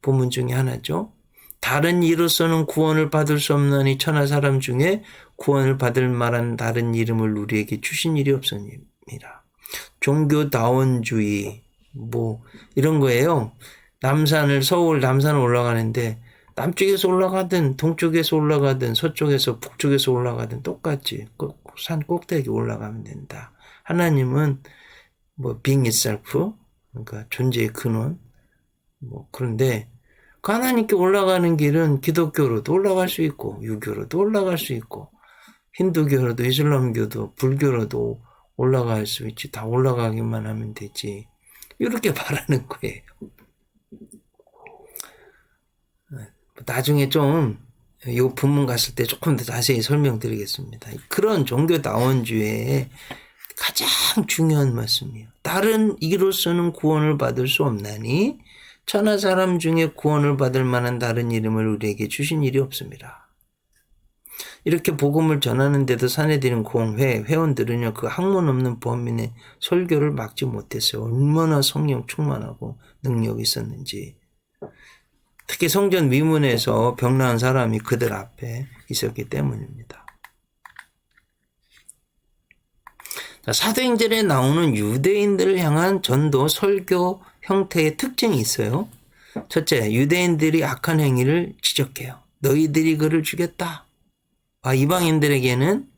본문 중에 하나죠. 다른 이로서는 구원을 받을 수 없나니 천하 사람 중에 구원을 받을 만한 다른 이름을 우리에게 주신 일이 없습니다. 종교다원주의 이런 거예요. 서울 남산을 올라가는데 남쪽에서 올라가든 동쪽에서 올라가든 서쪽에서 북쪽에서 올라가든 똑같이 산 꼭대기 올라가면 된다. 하나님은 being itself, 그러니까 존재의 근원. 그런데 그 하나님께 올라가는 길은 기독교로도 올라갈 수 있고 유교로도 올라갈 수 있고 힌두교로도 이슬람교도 불교로도 올라갈 수 있지. 다 올라가기만 하면 되지. 이렇게 말하는 거예요. 나중에 좀 이 본문 갔을 때 조금 더 자세히 설명드리겠습니다. 그런 종교다원주의의 가장 중요한 말씀이에요. 다른 이로서는 구원을 받을 수 없나니 천하 사람 중에 구원을 받을 만한 다른 이름을 우리에게 주신 일이 없습니다. 이렇게 복음을 전하는데도 사내들인 공회 회원들은요 그 학문 없는 범인의 설교를 막지 못했어요. 얼마나 성령 충만하고 능력이 있었는지. 특히 성전 위문에서 병 나은 사람이 그들 앞에 있었기 때문입니다. 사도행전에 나오는 유대인들을 향한 전도 설교 형태의 특징이 있어요. 첫째, 유대인들이 악한 행위를 지적해요. 너희들이 그를 죽였다. 이방인들에게는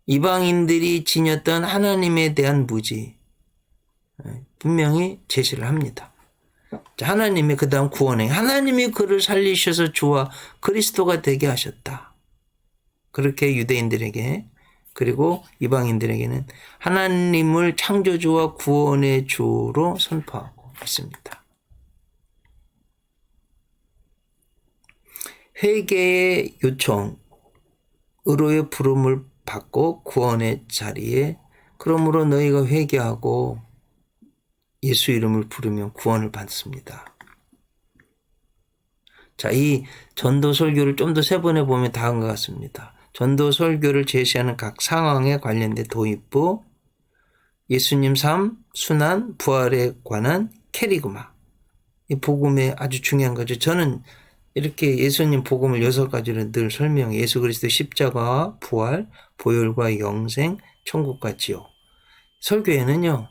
이방인들이 지녔던 하나님에 대한 무지 분명히 제시를 합니다. 하나님이 그 다음 구원행 하나님이 그를 살리셔서 주와 그리스도가 되게 하셨다. 그렇게 유대인들에게 그리고 이방인들에게는 하나님을 창조주와 구원의 주로 선포하고 있습니다. 회개의 요청, 의로의 부름을 받고 구원의 자리에 그러므로 너희가 회개하고 예수 이름을 부르면 구원을 받습니다. 자, 이 전도 설교를 좀 더 세분해 보면 다음과 같습니다. 전도 설교를 제시하는 각 상황에 관련된 도입부, 예수님 삶, 순환, 부활에 관한 캐리그마. 이 복음에 아주 중요한 거죠. 저는 이렇게 예수님 복음을 6가지로 늘 설명해. 예수 그리스도 십자가와 부활, 보혈과 영생, 천국과 지옥. 설교에는요.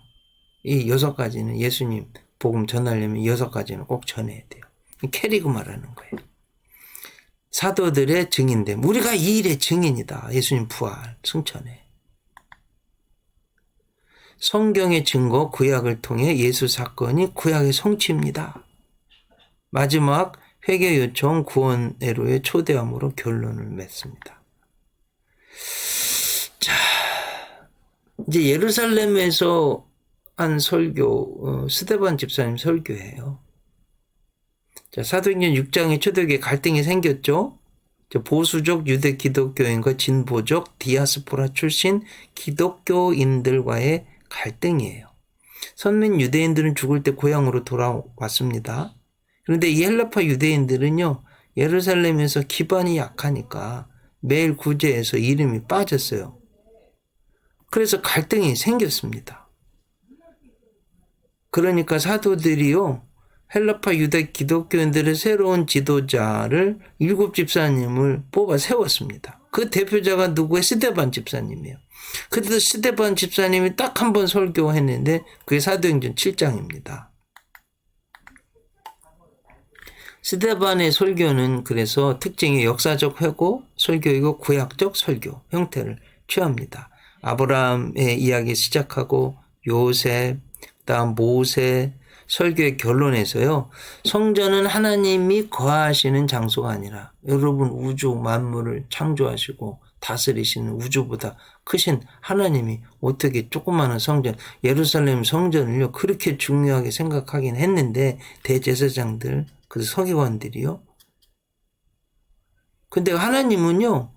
이 6가지는 예수님 복음 전하려면 6가지는 꼭 전해야 돼요. 캐리그마라는 거예요. 사도들의 증인됨. 우리가 이 일의 증인이다. 예수님 부활, 승천해. 성경의 증거, 구약을 통해 예수 사건이 구약의 성취입니다. 마지막 회개 요청, 구원회로의 초대함으로 결론을 맺습니다. 자, 이제 예루살렘에서 한 설교, 스데반 집사님 설교예요. 자, 사도행전 6장에 초대교회 갈등이 생겼죠. 보수적 유대 기독교인과 진보적 디아스포라 출신 기독교인들과의 갈등이에요. 선민 유대인들은 죽을 때 고향으로 돌아왔습니다. 그런데 이 헬라파 유대인들은요, 예루살렘에서 기반이 약하니까 매일 구제해서 이름이 빠졌어요. 그래서 갈등이 생겼습니다. 그러니까 사도들이요, 헬라파 유대 기독교인들의 새로운 지도자를 7 집사님을 뽑아 세웠습니다. 그 대표자가 누구예요? 스데반 집사님이에요. 그래도 스데반 집사님이 딱 한 번 설교했는데 그게 사도행전 7장입니다. 스데반의 설교는 그래서 특징이 역사적 회고 설교이고 구약적 설교 형태를 취합니다. 아브라함의 이야기 시작하고 요셉, 그다음 모세 설교의 결론에서요. 성전은 하나님이 거하시는 장소가 아니라 여러분 우주 만물을 창조하시고 다스리시는 우주보다 크신 하나님이 어떻게 조그마한 성전 예루살렘 성전을요 그렇게 중요하게 생각하긴 했는데 대제사장들 그 서기관들이요. 근데 하나님은요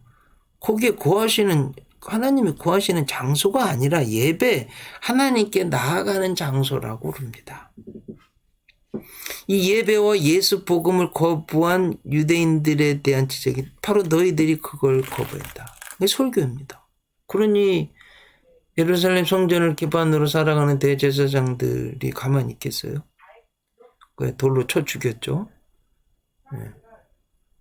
거기에 거하시는 하나님이 거하시는 장소가 아니라 예배 하나님께 나아가는 장소라고 그럽니다. 이 예배와 예수 복음을 거부한 유대인들에 대한 지적이 바로 너희들이 그걸 거부했다. 이게 설교입니다. 그러니 예루살렘 성전을 기반으로 살아가는 대제사장들이 가만히 있겠어요? 돌로 쳐 죽였죠. 네.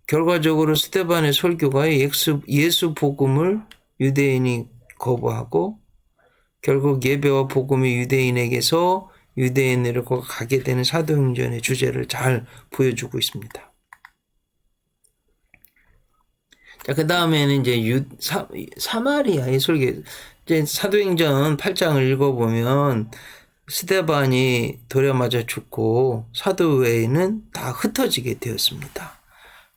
결과적으로 스데반의 설교가 예수 복음을 유대인이 거부하고 결국 예배와 복음이 유대인에게서 유대인으로 가게 되는 사도행전의 주제를 잘 보여주고 있습니다. 자, 그 다음에는 이제 사마리아의 설교. 이제 사도행전 8장을 읽어보면 스데반이 돌에 맞아 죽고 사도 외에는 다 흩어지게 되었습니다.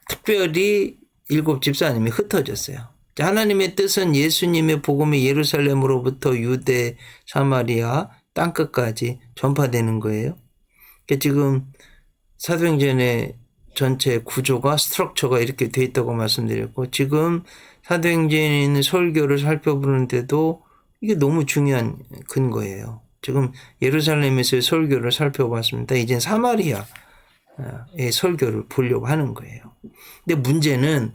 특별히 7 집사님이 흩어졌어요. 하나님의 뜻은 예수님의 복음이 예루살렘으로부터 유대, 사마리아, 땅끝까지 전파되는 거예요. 그러니까 지금 사도행전의 전체 구조가 스트럭처가 이렇게 돼 있다고 말씀드렸고 지금 사도행전에 있는 설교를 살펴보는데도 이게 너무 중요한 근거예요. 지금 예루살렘에서의 설교를 살펴봤습니다. 이제 사마리아의 설교를 보려고 하는 거예요. 근데 문제는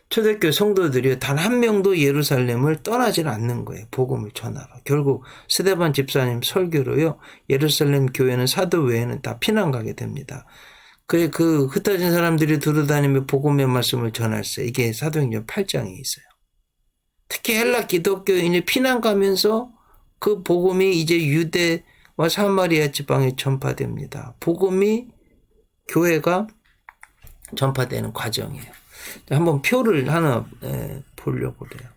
초대교회 성도들이 단 한 명도 예루살렘을 떠나질 않는 거예요. 복음을 전하러. 결국 스데반 집사님 설교로요. 예루살렘 교회는 사도 외에는 다 피난 가게 됩니다. 그 흩어진 사람들이 두루다니며 복음의 말씀을 전할세. 이게 사도행전 8장에 있어요. 특히 헬라 기독교인이 피난 가면서 그 복음이 이제 유대와 사마리아 지방에 전파됩니다. 복음이 교회가 전파되는 과정이에요. 한번 표를 하나 보려고 그래요.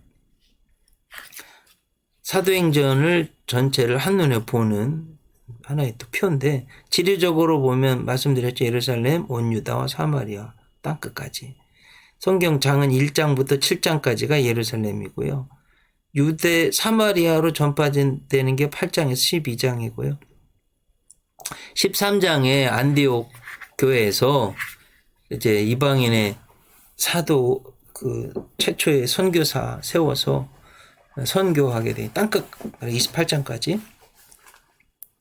사도행전을 전체를 한눈에 보는 하나의 또 표인데 지리적으로 보면 말씀드렸죠. 예루살렘, 온 유다와 사마리아 땅끝까지. 성경장은 1장부터 7장까지가 예루살렘이고요. 유대 사마리아로 전파되는 게 8장에서 12장이고요. 13장에 안디옥 교회에서 이제 이방인의 사도 그 최초의 선교사 세워서 선교하게 돼. 땅끝 28장까지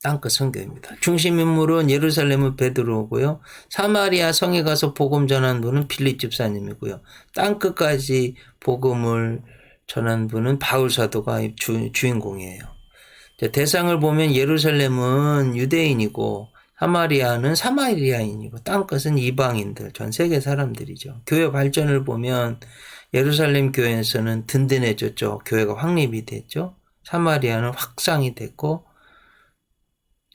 땅끝 선교입니다. 중심 인물은 예루살렘은 베드로고요. 사마리아 성에 가서 복음 전한 분은 빌립 집사님이고요. 땅끝까지 복음을 전한 분은 바울 사도가 주인공이에요. 대상을 보면 예루살렘은 유대인이고 사마리아는 사마리아인이고 땅끝은 이방인들, 전 세계 사람들이죠. 교회 발전을 보면 예루살렘 교회에서는 든든해졌죠. 교회가 확립이 됐죠. 사마리아는 확장이 됐고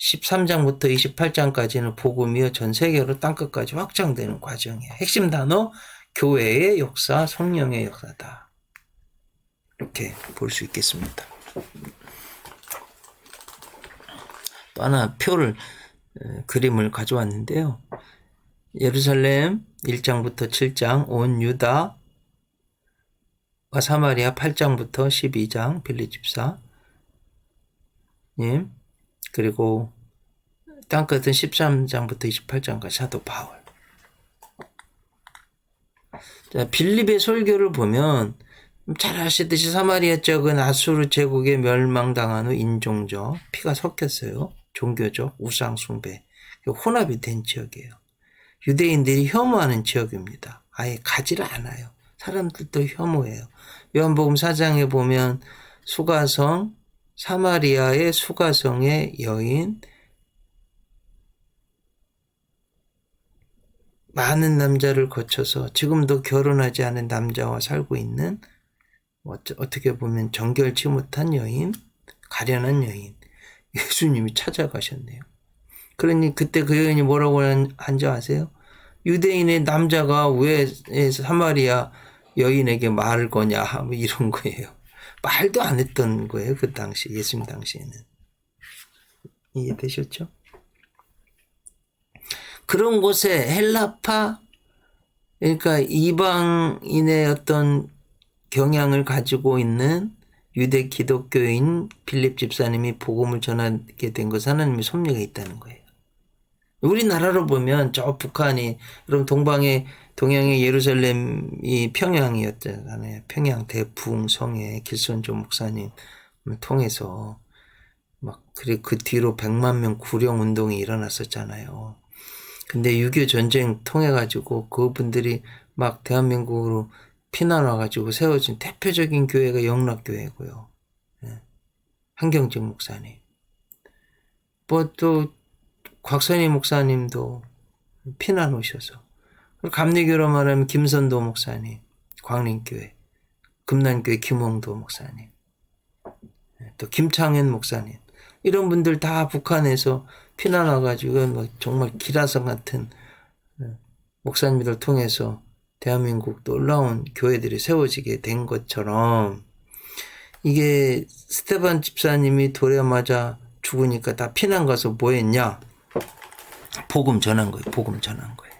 13장부터 28장까지는 복음이요 전 세계로 땅끝까지 확장되는 과정이에요. 핵심 단어 교회의 역사, 성령의 역사다. 이렇게 볼 수 있겠습니다. 또 하나 그림을 가져왔는데요. 예루살렘 1장부터 7장, 온 유다와 사마리아 8장부터 12장, 빌립 집사님, 그리고 땅끝은 13장부터 28장까지 사도 바울. 자, 빌립의 설교를 보면 잘 아시듯이 사마리아 쪽은 아수르 제국에 멸망당한 후 인종적, 피가 섞였어요. 종교적, 우상 숭배, 혼합이 된 지역이에요. 유대인들이 혐오하는 지역입니다. 아예 가지를 않아요. 사람들도 혐오해요. 요한복음 4장에 보면 수가성, 사마리아의 수가성의 여인, 많은 남자를 거쳐서 지금도 결혼하지 않은 남자와 살고 있는 어떻게 보면 정결치 못한 여인, 가련한 여인, 예수님이 찾아가셨네요. 그러니 그때 그 여인이 뭐라고 한지 아세요? 유대인의 남자가 왜 사마리아 여인에게 말을 거냐 뭐 이런 거예요. 말도 안 했던 거예요. 그 당시 예수님 당시에는. 이해되셨죠? 그런 곳에 헬라파, 그러니까 이방인의 어떤 경향을 가지고 있는 유대 기독교인 빌립 집사님이 복음을 전하게 된 것은 하나님의 섭리가 있다는 거예요. 우리나라로 보면 저 북한이, 그럼 동양의 예루살렘이 평양이었잖아요. 평양 대풍성에 길선조 목사님을 통해서 그리고 그 뒤로 100만 명 구령 운동이 일어났었잖아요. 근데 6.25 전쟁 통해가지고 그분들이 막 대한민국으로 피난 와가지고 세워진 대표적인 교회가 영락교회고요. 한경직 목사님. 또 곽선희 목사님도 피난 오셔서. 감리교로 말하면 김선도 목사님, 광림교회, 금난교회 김홍도 목사님, 또 김창현 목사님. 이런 분들 다 북한에서 피난 와가지고 정말 기라성 같은 목사님들을 통해서 대한민국 놀라운 교회들이 세워지게 된 것처럼, 이게 스테반 집사님이 돌에 맞아 죽으니까 다 피난 가서 뭐 했냐? 복음 전한 거예요. 복음 전한 거예요.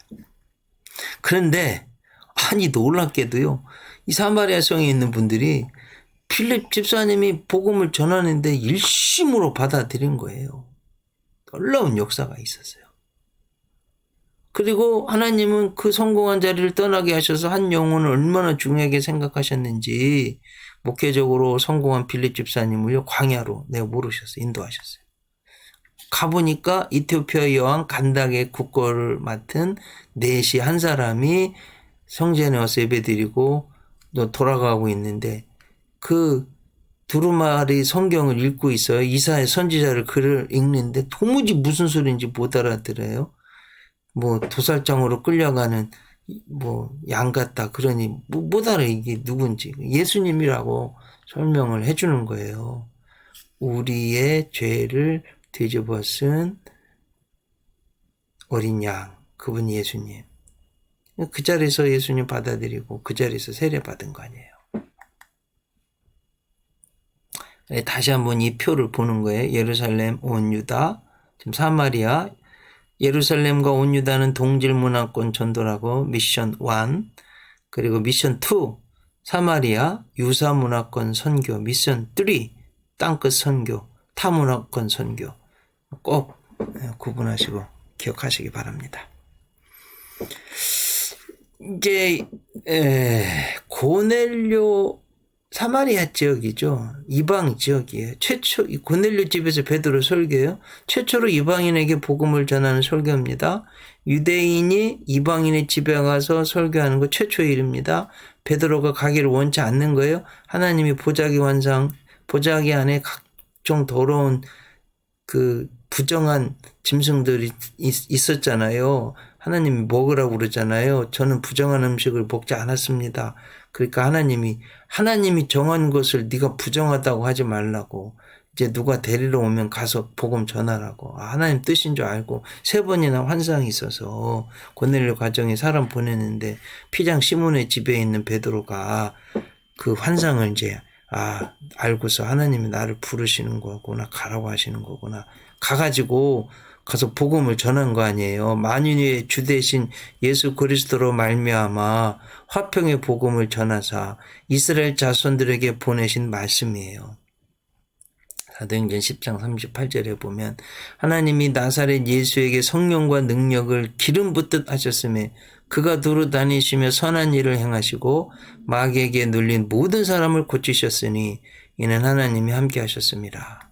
그런데 아니 놀랍게도요, 이 사마리아 성에 있는 분들이 필립 집사님이 복음을 전하는데 일심으로 받아들인 거예요. 놀라운 역사가 있었어요. 그리고 하나님은 그 성공한 자리를 떠나게 하셔서 한 영혼을 얼마나 중요하게 생각하셨는지 목회적으로 성공한 필립 집사님을요, 광야로 내어 모르셨어요. 인도하셨어요. 가보니까 이티오피아 여왕 간닥의 국거를 맡은 넷이 한 사람이 성전에 와서 예배드리고 또 돌아가고 있는데, 그 두루마리 성경을 읽고 있어요. 이사야 선지자를 글을 읽는데 도무지 무슨 소리인지 못 알아들어요. 도살장으로 끌려가는 양 같다 그러니 못 알아 이게 누군지. 예수님이라고 설명을 해주는 거예요. 우리의 죄를 뒤집어 쓴 어린 양, 그분이 예수님. 그 자리에서 예수님 받아들이고 그 자리에서 세례받은 거 아니에요. 다시 한번 이 표를 보는 거예요. 예루살렘, 온 유다, 지금 사마리아, 예루살렘과 온 유다는 동질 문화권 전도라고 미션 1, 그리고 미션 2, 사마리아, 유사 문화권 선교, 미션 3, 땅끝 선교, 타문화권 선교. 꼭 구분하시고 기억하시기 바랍니다. 이제 고넬료 사마리아 지역이죠. 이방 지역이에요. 최초 고넬료 집에서 베드로 설교예요. 최초로 이방인에게 복음을 전하는 설교입니다. 유대인이 이방인의 집에 가서 설교하는 거 최초의 일입니다. 베드로가 가기를 원치 않는 거예요. 하나님이 보자기 안에 각종 더러운 그 부정한 짐승들이 있었잖아요. 하나님이 먹으라고 그러잖아요. 저는 부정한 음식을 먹지 않았습니다. 그러니까 하나님이 정한 것을 네가 부정하다고 하지 말라고, 이제 누가 데리러 오면 가서 복음 전하라고. 하나님 뜻인 줄 알고 3번이나 환상이 있어서 고넬료 가정에 사람 보내는데 피장 시몬의 집에 있는 베드로가 그 환상을 이제 알고서 하나님이 나를 부르시는 거구나, 가라고 하시는 거구나, 가가지고 가서 복음을 전한 거 아니에요. 만유의 주 대신 예수 그리스도로 말미암아 화평의 복음을 전하사 이스라엘 자손들에게 보내신 말씀이에요. 사도행전 10장 38절에 보면 하나님이 나사렛 예수에게 성령과 능력을 기름 붓듯 하셨음에 그가 두루 다니시며 선한 일을 행하시고 마귀에게 눌린 모든 사람을 고치셨으니 이는 하나님이 함께 하셨습니다.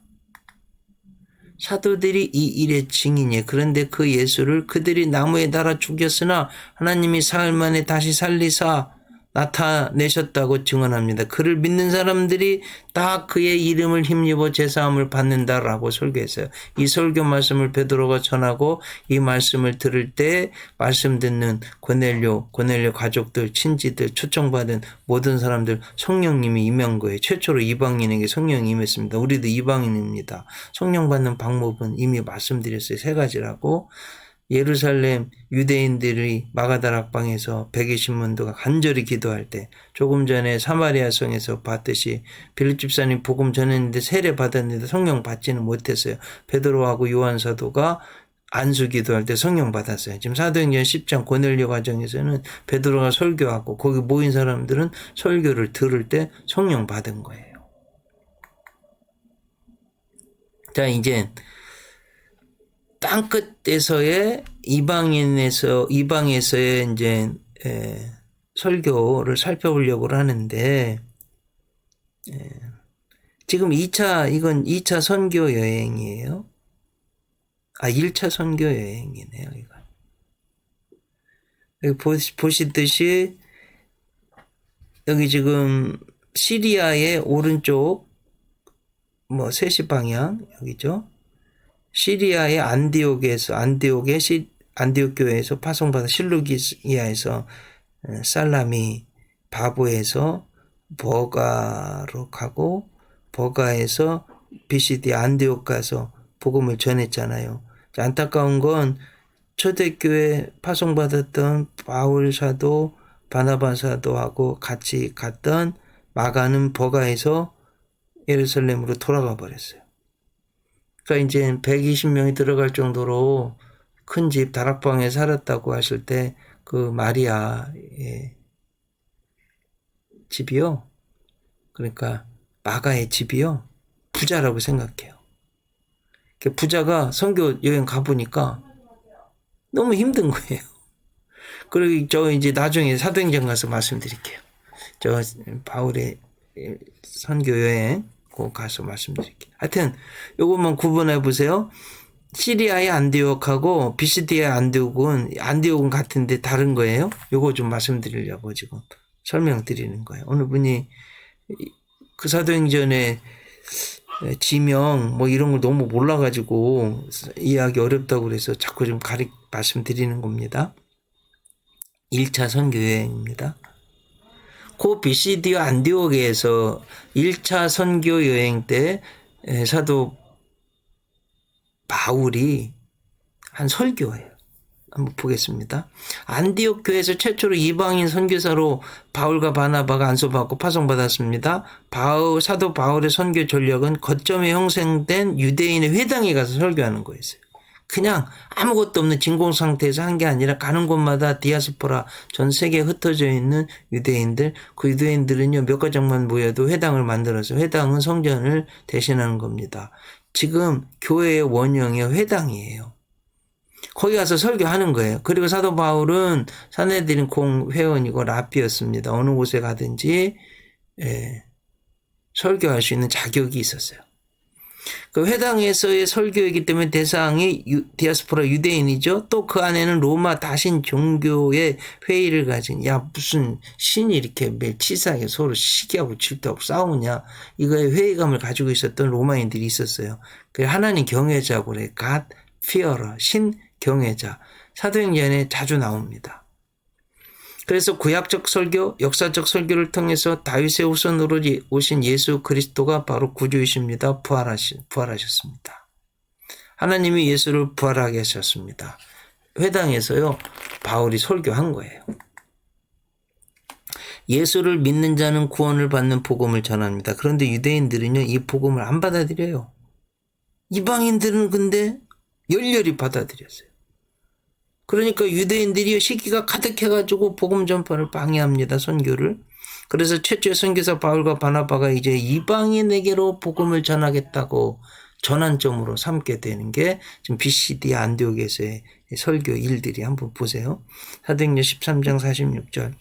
사도들이 이 일의 증인이에요. 그런데 그 예수를 그들이 나무에 달아 죽였으나 하나님이 사흘 만에 다시 살리사 나타내셨다고 증언합니다. 그를 믿는 사람들이 다 그의 이름을 힘입어 제사함을 받는다라고 설교했어요. 이 설교 말씀을 베드로가 전하고 이 말씀을 들을 때 말씀 듣는 고넬료 가족들, 친지들, 초청받은 모든 사람들 성령님이 임한 거예요. 최초로 이방인에게 성령이 임했습니다. 우리도 이방인입니다. 성령 받는 방법은 이미 말씀드렸어요. 3가지라고. 예루살렘 유대인들이 마가다락방에서 120문도가 간절히 기도할 때, 조금 전에 사마리아 성에서 봤듯이 빌립 집사님 복음 전했는데 세례 받았는데 성령 받지는 못했어요. 베드로하고 요한 사도가 안수 기도할 때 성령 받았어요. 지금 사도행전 10장 고넬료 과정에서는 베드로가 설교하고 거기 모인 사람들은 설교를 들을 때 성령 받은 거예요. 자, 이제 땅끝에서의 이방에서의 이제 설교를 살펴보려고 하는데, 지금 2차 선교 여행이에요. 1차 선교 여행이네요, 이거. 여기 보시듯이, 여기 지금 시리아의 오른쪽, 3시 방향, 여기죠. 시리아의 안디옥 교회에서 파송받아 실루기아에서 살라미 바보에서 버가로 가고, 버가에서 BCD 안디옥 가서 복음을 전했잖아요. 안타까운 건 초대교회 파송받았던 바울 사도, 바나바 사도하고 같이 갔던 마가는 버가에서 예루살렘으로 돌아가 버렸어요. 그러니까 이제 120명이 들어갈 정도로 큰 집 다락방에 살았다고 하실 때 그 마리아의 집이요. 그러니까 마가의 집이요. 부자라고 생각해요. 부자가 선교 여행 가보니까 너무 힘든 거예요. 그리고 저 이제 나중에 사도행전 가서 말씀드릴게요. 저 바울의 선교 여행 꼭 가서 말씀드릴게요. 하여튼 요것만 구분해 보세요. 시리아의 안디옥하고 BCD의 안디옥은 같은데 다른 거예요. 요거 좀 말씀드리려고 지금 설명드리는 거예요. 어느 분이 그 사도행전에 지명 이런 걸 너무 몰라가지고 이해하기 어렵다고 그래서 자꾸 좀 말씀드리는 겁니다. 1차 선교 여행입니다. 그 BCD와 안디옥에서 1차 선교 여행 때 사도 바울이 한 설교예요. 한번 보겠습니다. 안디옥 교회에서 최초로 이방인 선교사로 바울과 바나바가 안수받고 파송받았습니다. 사도 바울의 선교 전력은 거점에 형성된 유대인의 회당에 가서 설교하는 거였어요. 그냥 아무것도 없는 진공 상태에서 한 게 아니라 가는 곳마다 디아스포라 전 세계에 흩어져 있는 유대인들, 그 유대인들은요 몇 가정만 모여도 회당을 만들어서 회당은 성전을 대신하는 겁니다. 지금 교회의 원형이 회당이에요. 거기 가서 설교하는 거예요. 그리고 사도 바울은 산헤드린 공회원이고 랍비였습니다. 어느 곳에 가든지 설교할 수 있는 자격이 있었어요. 그 회당에서의 설교이기 때문에 대상이 디아스포라 유대인이죠. 또 그 안에는 로마 다신 종교의 회의를 가진 무슨 신이 이렇게 매일 치사하게 서로 시기하고 질투하고 싸우냐 이거에 회의감을 가지고 있었던 로마인들이 있었어요. 그 하나님 경외자고 그래. God fearer, 신 경외자. 사도행전에 자주 나옵니다. 그래서 구약적 설교, 역사적 설교를 통해서 다윗의 후손으로 오신 예수 그리스도가 바로 구주이십니다. 부활하셨습니다. 하나님이 예수를 부활하게 하셨습니다. 회당에서요, 바울이 설교한 거예요. 예수를 믿는 자는 구원을 받는 복음을 전합니다. 그런데 유대인들은요, 이 복음을 안 받아들여요. 이방인들은 근데 열렬히 받아들였어요. 그러니까 유대인들이 시기가 가득해가지고 복음 전파를 방해합니다. 선교를. 그래서 최초의 선교사 바울과 바나바가 이제 이방인에게로 복음을 전하겠다고 전환점으로 삼게 되는 게 지금 BCD 안디옥에서의 설교 일들이 한번 보세요. 사도행전 13장 46절.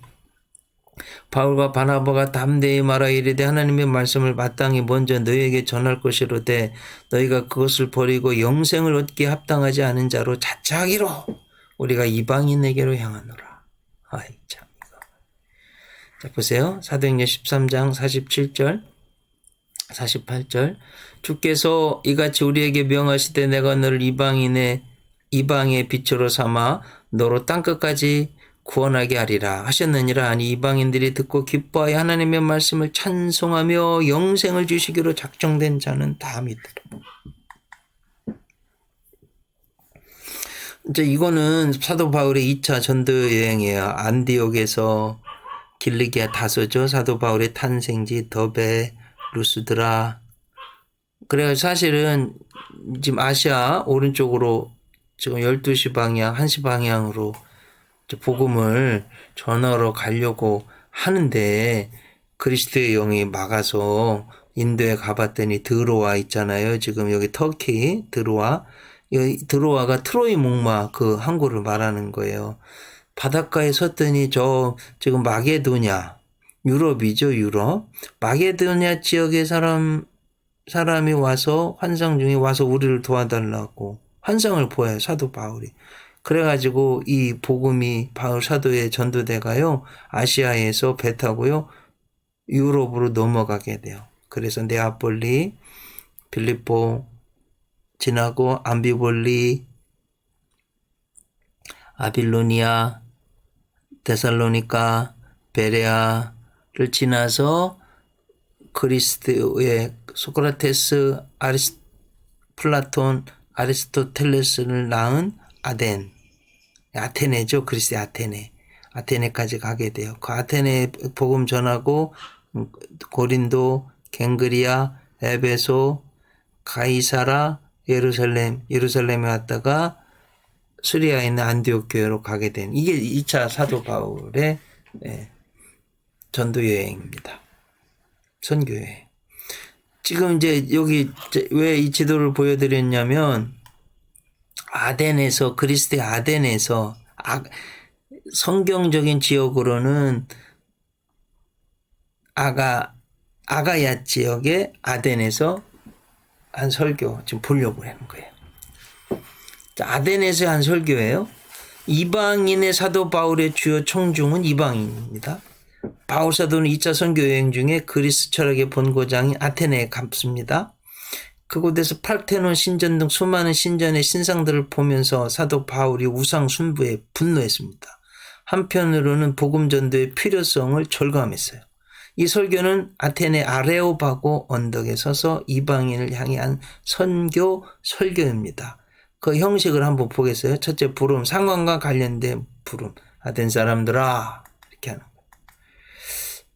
바울과 바나바가 담대히 말하 이르되 하나님의 말씀을 마땅히 먼저 너희에게 전할 것이로되 너희가 그것을 버리고 영생을 얻기에 합당하지 않은 자로 자처하기로 우리가 이방인에게로 향하노라. 아이 참 이거. 자 보세요. 사도행전 13장 47절 48절 주께서 이같이 우리에게 명하시되 내가 너를 이방의 빛으로 삼아 너로 땅끝까지 구원하게 하리라 하셨느니라. 아니 이방인들이 듣고 기뻐하여 하나님의 말씀을 찬송하며 영생을 주시기로 작정된 자는 다 믿으라. 이제 이거는 사도 바울의 2차 전도 여행이에요. 안디옥에서 길리기아 다소죠. 사도 바울의 탄생지 더베 루스드라. 그래서 사실은 지금 아시아 오른쪽으로 지금 12시 방향, 1시 방향으로 복음을 전하러 가려고 하는데 그리스도의 영이 막아서 인도에 가봤더니 드로아 있잖아요. 지금 여기 터키 드로아. 이 드로아가 트로이 목마 그 항구를 말하는 거예요. 바닷가에 섰더니 저 지금 마게도냐 유럽이죠. 유럽. 마게도냐 지역의 사람이 와서 환상 중에 와서 우리를 도와달라고 환상을 보여요. 사도 바울이. 그래가지고 이 복음이 바울 사도에 전도돼가요. 아시아에서 배 타고요. 유럽으로 넘어가게 돼요. 그래서 네아폴리, 빌립보 지나고 암비볼리, 아빌로니아, 데살로니카, 베레아를 지나서 그리스도의 소크라테스, 플라톤, 아리스토텔레스를 낳은 아테네죠. 그리스의 아테네까지 가게 돼요. 그 아테네 복음 전하고 고린도, 갱그리아, 에베소, 가이사라, 예루살렘에 왔다가 수리아에 있는 안디옥 교회로 가게 된 이게 2차 사도 바울의 전도 여행입니다. 선교 여행. 지금 이제 여기 왜 이 지도를 보여드렸냐면 그리스도의 아덴에서 성경적인 지역으로는 아가야 지역의 아덴에서 한 설교 지금 보려고 하는 거예요. 아덴에서 한 설교예요. 이방인의 사도 바울의 주요 청중은 이방인입니다. 바울 사도는 2차 선교 여행 중에 그리스 철학의 본고장인 아테네에 갔습니다. 그곳에서 팔테논 신전 등 수많은 신전의 신상들을 보면서 사도 바울이 우상 숭배에 분노했습니다. 한편으로는 복음 전도의 필요성을 절감했어요. 이 설교는 아테네 아레오바고 언덕에 서서 이방인을 향한 선교 설교입니다. 그 형식을 한번 보겠어요. 첫째, 부름, 상황과 관련된 부름. 아덴 사람들아, 이렇게 하는 거예요.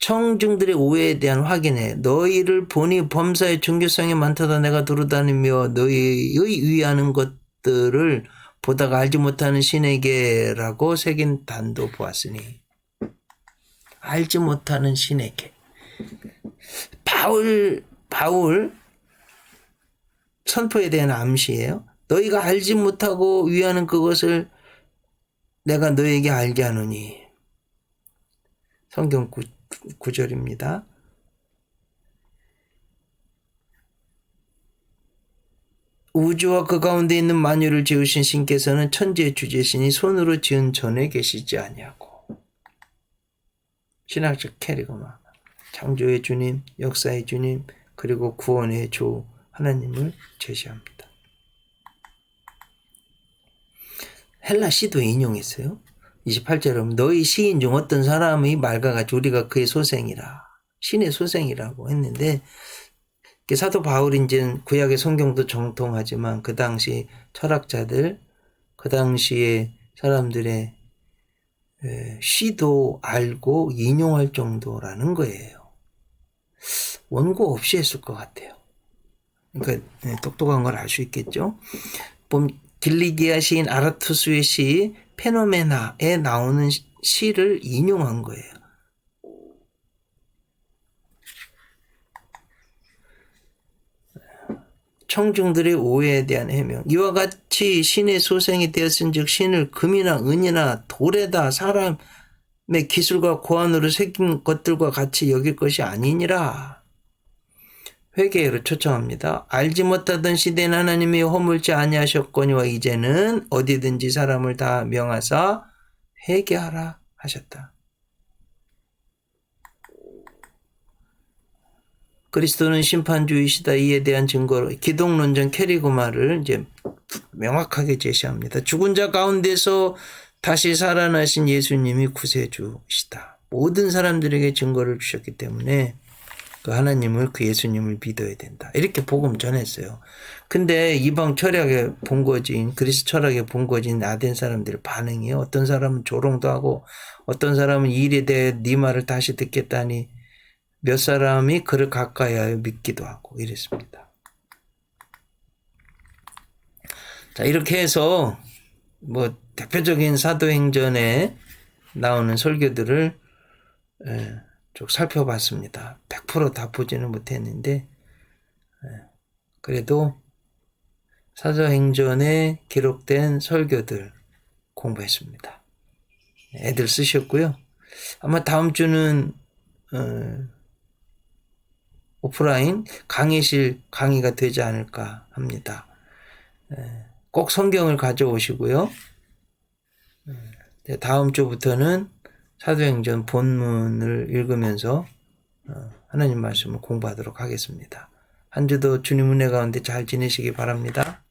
청중들의 오해에 대한 확인해. 너희를 보니 범사의 종교성이 많다다 내가 두루다니며 너희의 위하는 것들을 보다가 알지 못하는 신에게라고 새긴 단도 보았으니. 알지 못하는 신에게. 바울 선포에 대한 암시예요. 너희가 알지 못하고 위하는 그것을 내가 너희에게 알게 하노니. 성경 구절입니다. 우주와 그 가운데 있는 만유를 지으신 신께서는 천지의 주제신이 손으로 지은 전에 계시지 아니하고. 신학적 캐리그마. 창조의 주님, 역사의 주님, 그리고 구원의 주 하나님을 제시합니다. 헬라 시도 인용했어요. 28절은 너희 시인 중 어떤 사람이 말과 같이 우리가 그의 소생이라. 신의 소생이라고 했는데 사도 바울이 이제 구약의 성경도 정통하지만 그 당시 철학자들, 그 당시에 사람들의 시도 알고 인용할 정도라는 거예요. 원고 없이 했을 것 같아요. 그러니까 똑똑한 걸 알 수 있겠죠. 길리기아 시인 아라투스의 시 페노메나에 나오는 시를 인용한 거예요. 청중들의 오해에 대한 해명. 이와 같이 신의 소생이 되었은즉 신을 금이나 은이나 돌에다 사람의 기술과 고안으로 새긴 것들과 같이 여길 것이 아니니라. 회개로 초청합니다. 알지 못하던 시대는 하나님이 허물지 아니하셨거니와 이제는 어디든지 사람을 다 명하사 회개하라 하셨다. 그리스도는 심판주이시다. 이에 대한 증거로 기독론전 캐리그마를 이제 명확하게 제시합니다. 죽은 자 가운데서 다시 살아나신 예수님이 구세주시다. 모든 사람들에게 증거를 주셨기 때문에 그 하나님을, 그 예수님을 믿어야 된다. 이렇게 복음 전했어요. 근데 이방 철학에 본거지인, 그리스 철학에 본거지인 나된 사람들의 반응이, 어떤 사람은 조롱도 하고, 어떤 사람은 이 일에 대해 네 말을 다시 듣겠다니, 몇 사람이 그를 가까이 하여 믿기도 하고 이랬습니다. 자, 이렇게 해서 뭐 대표적인 사도행전에 나오는 설교들을 쭉 살펴봤습니다. 100% 다 보지는 못했는데 그래도 사도행전에 기록된 설교들 공부했습니다. 애들 쓰셨고요. 아마 다음 주는 오프라인 강의실 강의가 되지 않을까 합니다. 꼭 성경을 가져오시고요. 다음 주부터는 사도행전 본문을 읽으면서 하나님 말씀을 공부하도록 하겠습니다. 한 주도 주님 은혜 가운데 잘 지내시기 바랍니다.